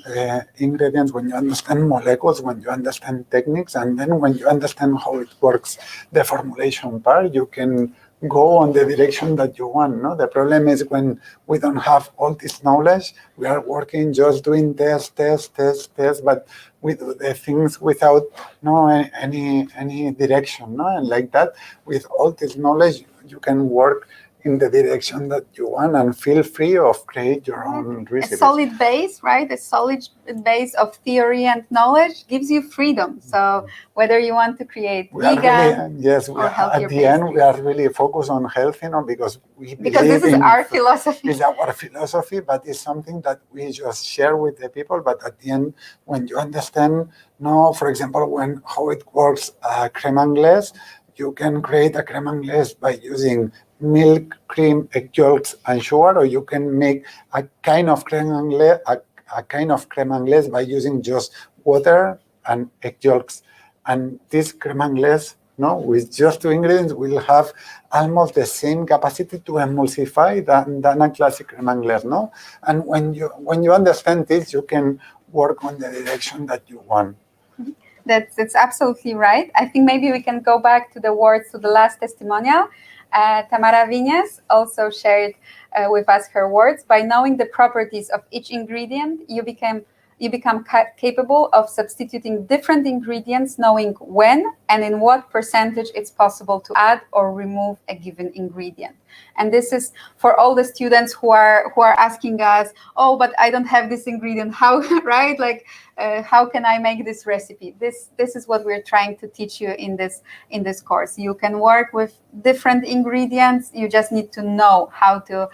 [SPEAKER 2] ingredients, when you understand molecules, when you understand techniques, and then when you understand how it works, the formulation part, you can go on the direction that you want. No, the problem is when we don't have all this knowledge, we are working just doing tests, but we do the things without any direction. No, and like that, with all this knowledge, you can work in the direction that you want and feel free of create your own recipes.
[SPEAKER 1] A solid base, right? A solid base of theory and knowledge gives you freedom. So whether you want to create vegan or healthier
[SPEAKER 2] at the end, we are really focused on health, because
[SPEAKER 1] this is our philosophy.
[SPEAKER 2] It's our philosophy, but it's something that we just share with the people. But at the end, when you understand, for example, how it works, crème anglaise, you can create a crème anglaise by using milk, cream, egg yolks, and sugar, or you can make a kind of crème anglaise by using just water, and egg yolks. And this creme anglaise, no, with just 2 ingredients, will have almost the same capacity to emulsify than a classic creme anglaise, no? And when you understand this, you can work on the direction that you want.
[SPEAKER 1] That's absolutely right. I think maybe we can go back to the words to the last testimonial. Tamara Viñas also shared with us her words. By knowing the properties of each ingredient, you become capable of substituting different ingredients, knowing when and in what percentage it's possible to add or remove a given ingredient. And this is for all the students who are asking us, oh, but I don't have this ingredient. How, right? Like, how can I make this recipe? This is what we're trying to teach you in this course. You can work with different ingredients. You just need to know how to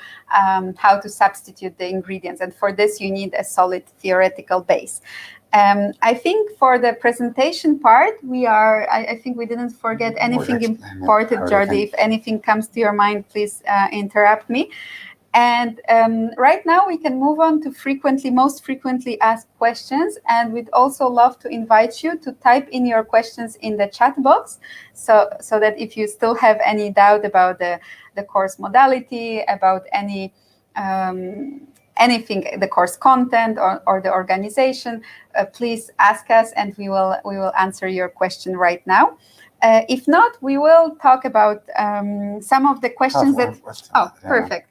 [SPEAKER 1] substitute the ingredients. And for this, you need a solid theoretical base. I think for the presentation part, I think we didn't forget anything important, Jordi. If anything comes to your mind, please interrupt me. And right now we can move on to most frequently asked questions. And we'd also love to invite you to type in your questions in the chat box, so that if you still have any doubt about the course modality, about anything, the course content or the organization, please ask us, and we will answer your question right now. If not, we will talk about some of the questions perfect.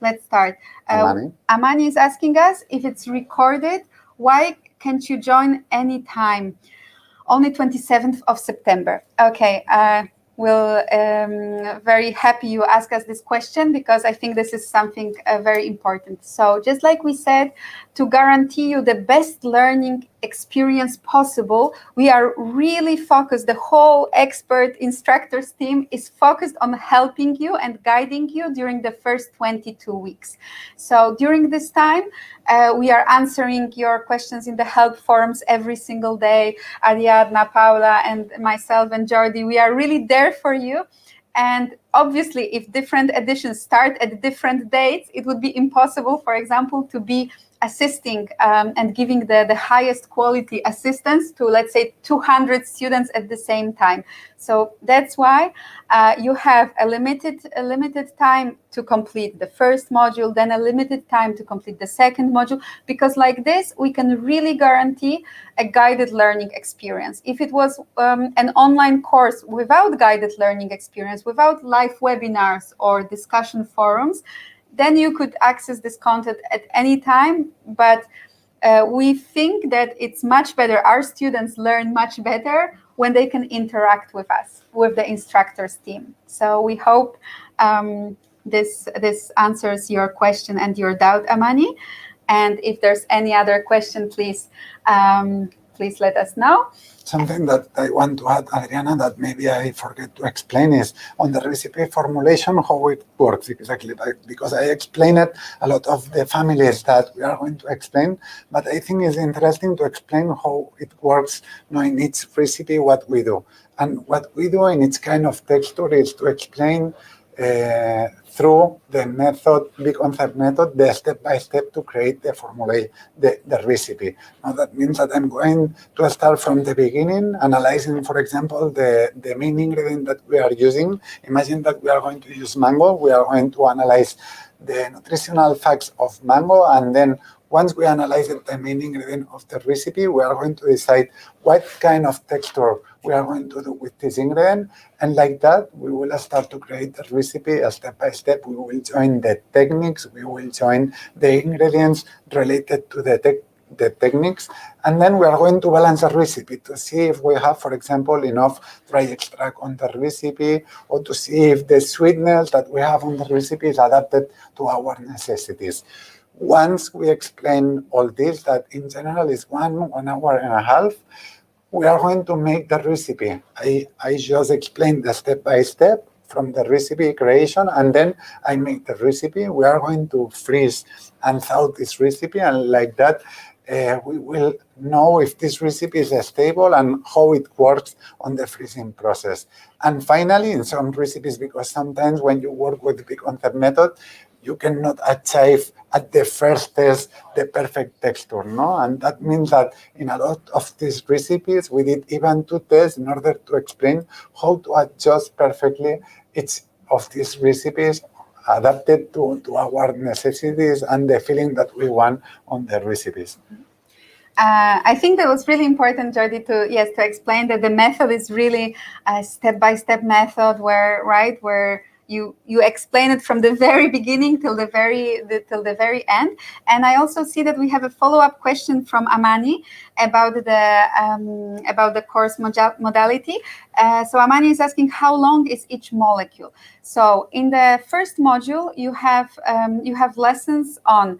[SPEAKER 1] Let's start. Amani is asking us if it's recorded, why can't you join anytime? Only 27th of September. Okay. We're very happy you ask us this question, because I think this is something very important. So just like we said, to guarantee you the best learning experience possible, we are really focused. The whole expert instructors team is focused on helping you and guiding you during the first 22 weeks. So during this time, we are answering your questions in the help forums every single day. Ariadna, Paula, and myself and Jordi, we are really there for you. And obviously, if different editions start at different dates, it would be impossible, for example, to be assisting and giving the highest quality assistance to, let's say, 200 students at the same time. So that's why you have a limited time to complete the first module, then a limited time to complete the second module, because like this, we can really guarantee a guided learning experience. If it was an online course without guided learning experience, without live webinars or discussion forums, then you could access this content at any time. But we think that it's much better. Our students learn much better when they can interact with us, with the instructors team. So we hope this answers your question and your doubt, Amani. And if there's any other question, please let us know.
[SPEAKER 2] Something that I want to add, Adriana, that maybe I forget to explain is on the recipe formulation, how it works exactly. Because I explained it, a lot of the families that we are going to explain, but I think it's interesting to explain how it works in each recipe, what we do. And what we do in its kind of texture is to explain through the method, big concept method, the step-by-step to create the formula, the recipe. Now that means that I'm going to start from the beginning, analyzing, for example, the main ingredient that we are using. Imagine that we are going to use mango. We are going to analyze the nutritional facts of mango, and then once we analyze the main ingredient of the recipe, we are going to decide what kind of texture we are going to do with this ingredient. And like that, we will start to create the recipe step by step. We will join the techniques. We will join the ingredients related to the techniques. And then we are going to balance the recipe to see if we have, for example, enough dry extract on the recipe, or to see if the sweetness that we have on the recipe is adapted to our necessities. Once we explain all this, that in general is 1 hour and a half, we are going to make the recipe. I just explained the step-by-step from the recipe creation, and then I make the recipe. We are going to freeze and thaw this recipe, and like that, we will know if this recipe is stable and how it works on the freezing process. And finally, in some recipes, because sometimes when you work with the big concept method, you cannot achieve at the first test the perfect texture, no? And that means that in a lot of these recipes, we did even 2 tests in order to explain how to adjust perfectly each of these recipes adapted to our necessities and the feeling that we want on the recipes.
[SPEAKER 1] I think that was really important, Jordi, to explain that the method is really a step-by-step method where you explain it from the very beginning till the very end. And I also see that we have a follow-up question from Amani about the course modality. So Amani is asking, how long is each molecule? So in the first module, you have lessons on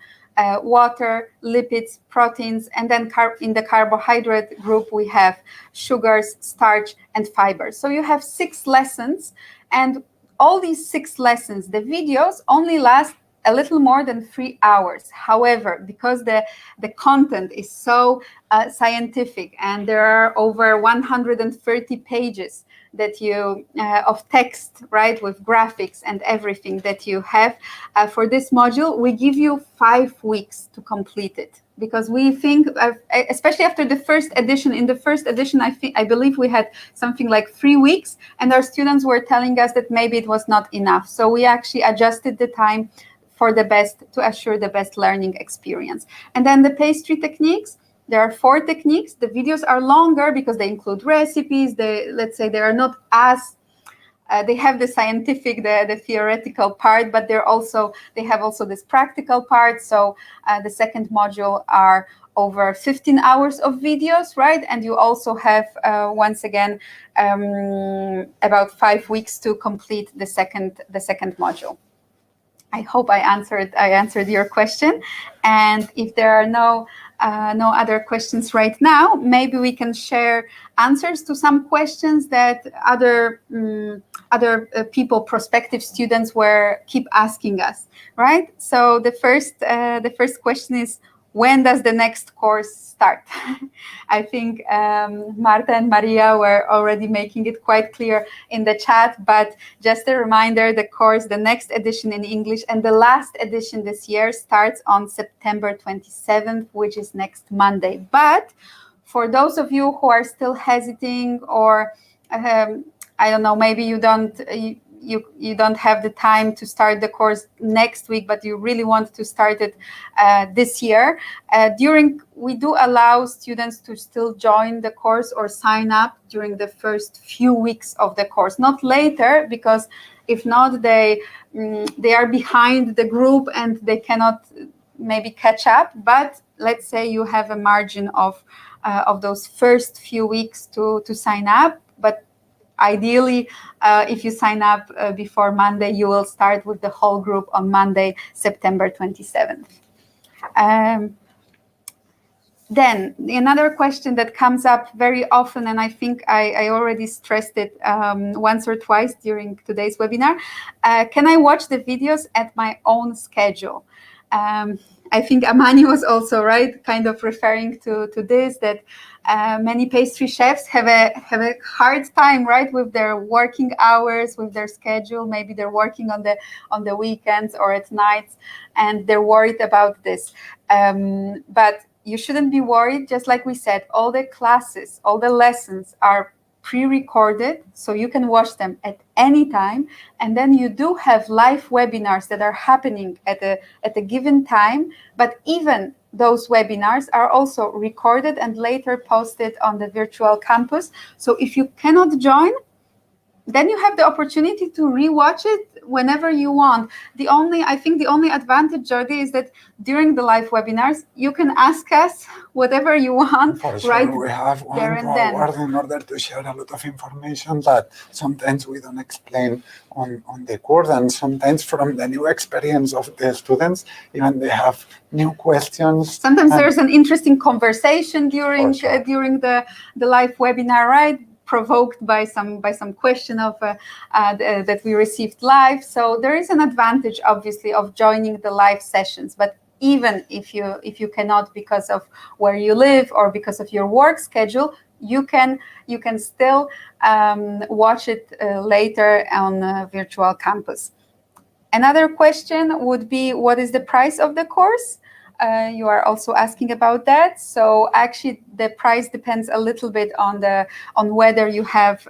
[SPEAKER 1] water, lipids, proteins, and then in the carbohydrate group, we have sugars, starch, and fibers. So you have 6 lessons, and all these 6 lessons, the videos only last a little more than 3 hours. However, because the content is so scientific, and there are over 130 pages that you of text, right, with graphics and everything that you have for this module, we give you 5 weeks to complete it, because we think, especially after the first edition. In the first edition, I believe we had something like 3 weeks, and our students were telling us that maybe it was not enough. So we actually adjusted the time to assure the best learning experience. And then the pastry techniques. There are 4 techniques. The videos are longer because they include recipes. Let's say they are not as they have the scientific, the theoretical part, but they have also this practical part. So the second module are over 15 hours of videos, right? And you also have once again about 5 weeks to complete the second module. I hope I answered your question. And if there are no other questions right now, maybe we can share answers to some questions that other people, prospective students, keep asking us, right? So the first question is, when does the next course start? I think Marta and Maria were already making it quite clear in the chat, but just a reminder, the next edition in English and the last edition this year starts on September 27th, which is next Monday. But for those of you who are still hesitating, or I don't know, maybe you don't have the time to start the course next week, but you really want to start it this year. We do allow students to still join the course or sign up during the first few weeks of the course, not later, because if not, they are behind the group and they cannot maybe catch up. But let's say you have a margin of those first few weeks to sign up. But ideally, if you sign up before Monday, you will start with the whole group on Monday, September 27th. Then another question that comes up very often, and I think I already stressed it once or twice during today's webinar, can I watch the videos at my own schedule? I think Amani was also kind of referring to this, that many pastry chefs have a hard time, with their working hours, with their schedule. Maybe they're working on the weekends or at nights, and they're worried about this. But you shouldn't be worried. Just like we said, all the classes, all the lessons are pre-recorded, so you can watch them at any time. And then you do have live webinars that are happening at a given time. But even those webinars are also recorded and later posted on the virtual campus. So if you cannot join, then you have the opportunity to rewatch it whenever you want. I think the only advantage, Jordi, is that during the live webinars, you can ask us whatever you want.
[SPEAKER 2] For sure, we have 1 hour in order to share a lot of information that sometimes we don't explain on the course, and sometimes from the new experience of the students, even they have new questions.
[SPEAKER 1] Sometimes there's an interesting conversation during the live webinar, right? Provoked by some question that we received live. So there is an advantage, obviously, of joining the live sessions. But even if you cannot, because of where you live or because of your work schedule, you can still watch it later on virtual campus. Another question would be, what is the price of the course? You are also asking about that. So actually, the price depends a little bit on whether you have,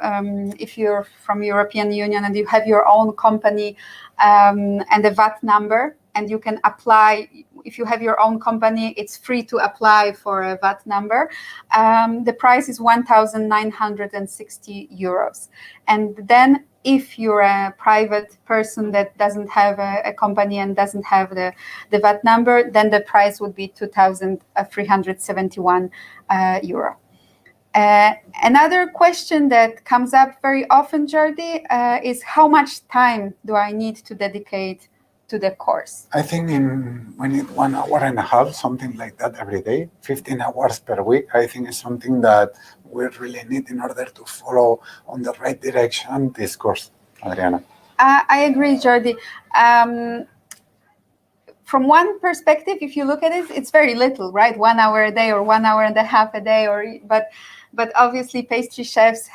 [SPEAKER 1] if you're from European Union and you have your own company and the VAT number, and you can apply. If you have your own company, it's free to apply for a VAT number. The price is 1,960 euros, and then if you're a private person that doesn't have a company and doesn't have the VAT number, then the price would be 2,371 euro. Another question that comes up very often, Jordi, is how much time do I need to dedicate to the course?
[SPEAKER 2] I think we need 1 hour and a half, something like that every day, 15 hours per week. I think it's something that we really need in order to follow on the right direction this course, Adrianna.
[SPEAKER 1] I agree, Jordi. From one perspective, if you look at it, it's very little, right? 1 hour a day or 1 hour and a half a day, but obviously pastry chefs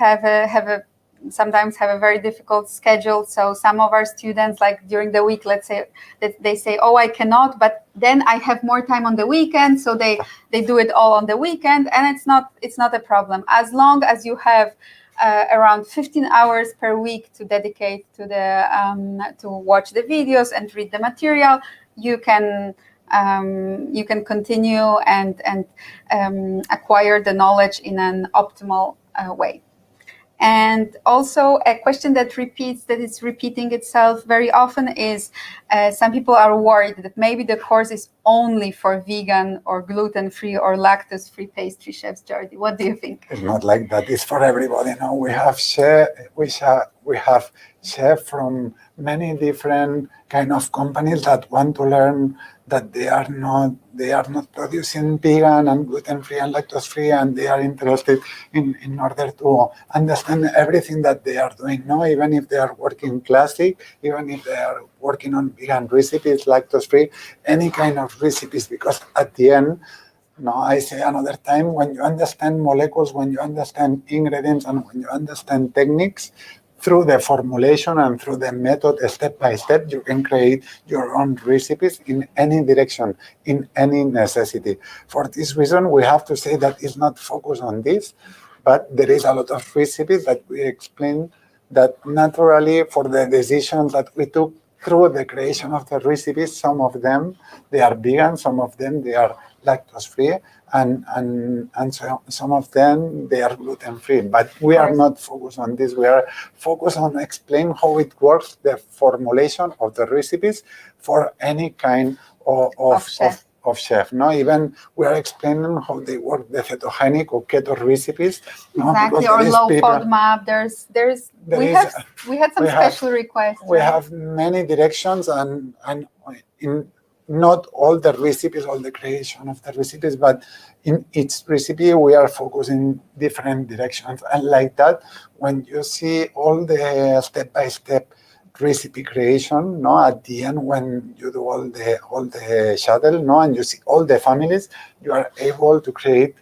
[SPEAKER 1] sometimes have a very difficult schedule. So some of our students, like during the week, let's say that they say, oh, I cannot, but then I have more time on the weekend. So they do it all on the weekend, and it's not a problem. As long as you have around 15 hours per week to dedicate to to watch the videos and read the material, you can continue and acquire the knowledge in an optimal way. And also a question that is repeating itself very often is some people are worried that maybe the course is only for vegan or gluten-free or lactose-free pastry chefs. Jordi, what do you think?
[SPEAKER 2] It's not like that. It's for everybody. No, we have chefs from many different kind of companies that want to learn that they are not producing vegan and gluten-free and lactose-free, and they are interested in order to understand everything that they are doing. No, even if they are working classic, even if they are working on vegan recipes, lactose-free, any kind of recipes, because at the end, no, I say another time, when you understand molecules, when you understand ingredients, and when you understand techniques, through the formulation and through the method, step by step, you can create your own recipes in any direction, in any necessity. For this reason, we have to say that it's not focused on this, but there is a lot of recipes that we explain that naturally for the decisions that we took through the creation of the recipes, some of them, they are vegan, some of them, they are lactose-free, and so some of them, they are gluten-free. But we are not focused on this. We are focused on explaining how it works, the formulation of the recipes for any kind of chef. No, even we are explaining how they work, the ketogenic or keto recipes.
[SPEAKER 1] Exactly, or low FODMAP. We had some special requests.
[SPEAKER 2] We have many directions, and in not all the recipes, all the creation of the recipes, but in each recipe we are focusing different directions. And like that, when you see all the step-by-step recipe creation, no, at the end, when you do all the shuttle, no, and you see all the families, you are able to create.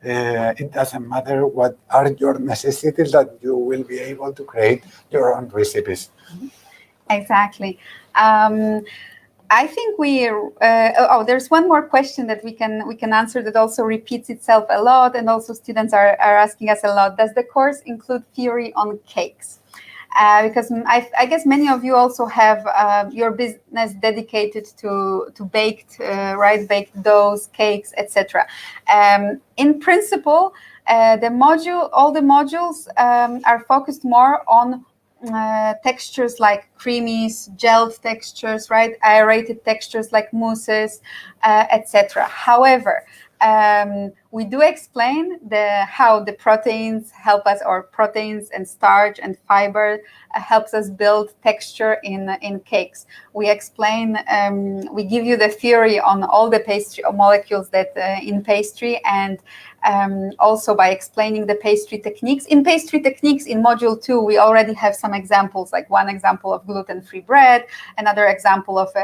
[SPEAKER 2] It doesn't matter what are your necessities, that you will be able to create your own recipes.
[SPEAKER 1] Exactly. I think there's one more question that we can answer that also repeats itself a lot, and also students are asking us a lot. Does the course include theory on cakes? Because I guess many of you also have your business dedicated to baked doughs, cakes, etc. In principle, all the modules are focused more on textures like creamies, gelled textures, right? Aerated textures like mousses, etc. However, we do explain how the proteins help us, or proteins and starch and fiber helps us build texture in cakes. We explain, we give you the theory on all the pastry molecules that in pastry, and also by explaining the pastry techniques. In pastry techniques, in module 2, we already have some examples, like one example of gluten-free bread, another example of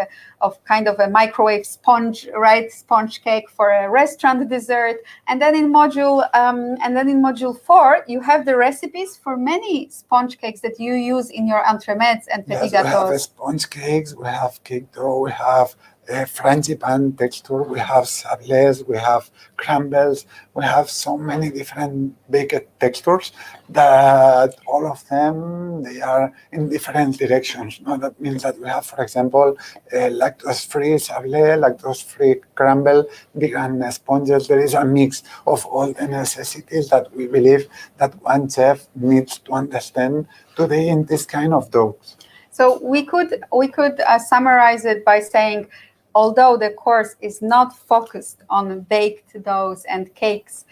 [SPEAKER 1] kind of a microwave sponge, right? Sponge cake for a restaurant dessert. And then in module 4, you have the recipes for many sponge cakes that you use in your entremets and petit
[SPEAKER 2] Yes, we have
[SPEAKER 1] gâteaux.
[SPEAKER 2] sponge cakes, we have cake dough, we have frangipane texture, we have sablés, we have crumbles, we have so many different baked textures that all of them, they are in different directions. No? That means that we have, for example, lactose-free sablé, lactose-free crumble, vegan sponges. There is a mix of all the necessities that we believe that one chef needs to understand today in this kind of doughs.
[SPEAKER 1] So we could summarize it by saying, although the course is not focused on baked doughs and cakes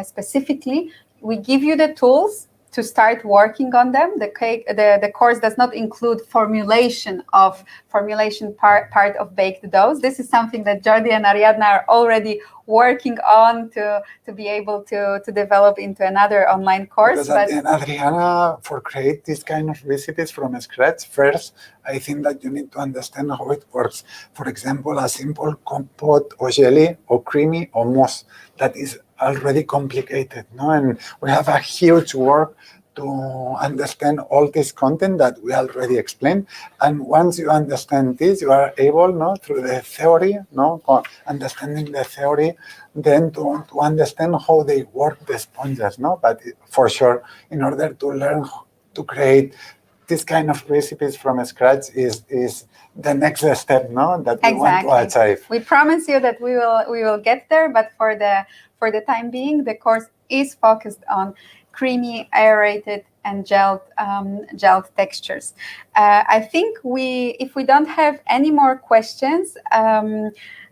[SPEAKER 1] specifically, we give you the tools to start working on them. The course does not include formulation part of baked doughs. This is something that Jordi and Ariadna are already working on to be able to develop into another online course.
[SPEAKER 2] Because Adriana, for create this kind of recipes from scratch, first, I think that you need to understand how it works. For example, a simple compote or jelly or creamy or mousse, that is already complicated, no? And we have a huge work to understand all this content that we already explained. And once you understand this, you are able, no, through the theory, no, understanding the theory, then to understand how they work the sponges, no? But for sure, in order to learn to create this kind of recipes from scratch is the next step, no, that we want to achieve.
[SPEAKER 1] We promise you that we will get there, but for the time being, the course is focused on creamy, aerated, and gelled textures. I think if we don't have any more questions,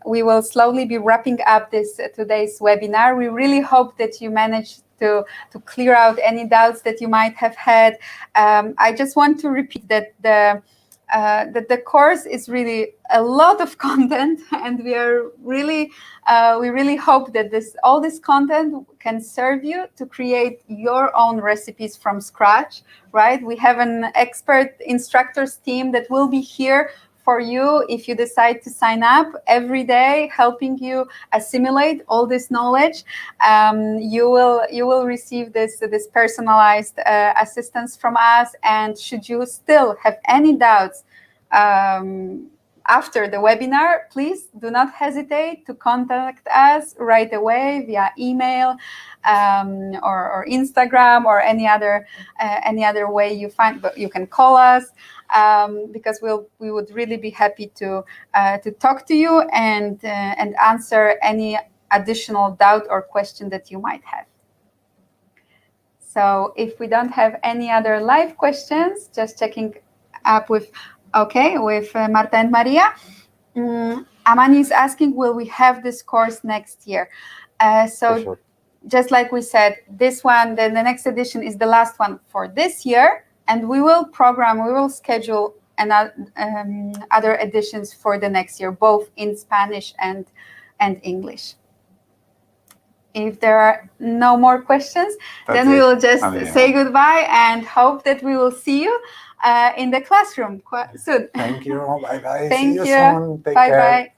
[SPEAKER 1] we will slowly be wrapping up today's webinar. We really hope that you managed to clear out any doubts that you might have had. I just want to repeat that the course is really a lot of content, and we really hope that all this content can serve you to create your own recipes from scratch, right? We have an expert instructors team that will be here for you if you decide to sign up every day, helping you assimilate all this knowledge. You will receive this personalized assistance from us. And should you still have any doubts after the webinar, please do not hesitate to contact us right away via email or Instagram or any other way you find. But you can call us because we would really be happy to talk to you and answer any additional doubt or question that you might have. So if we don't have any other live questions, just checking up with Marta and Maria. Amani is asking, will we have this course next year?
[SPEAKER 2] Sure.
[SPEAKER 1] Just like we said, this one, then the next edition is the last one for this year, and we will schedule other editions for the next year, both in Spanish and English. If there are no more questions, then we will just say goodbye and hope that we will see you in the classroom quite soon.
[SPEAKER 2] Thank you. Bye-bye.
[SPEAKER 1] Thank
[SPEAKER 2] See you
[SPEAKER 1] you.
[SPEAKER 2] soon. Take
[SPEAKER 1] Bye-bye.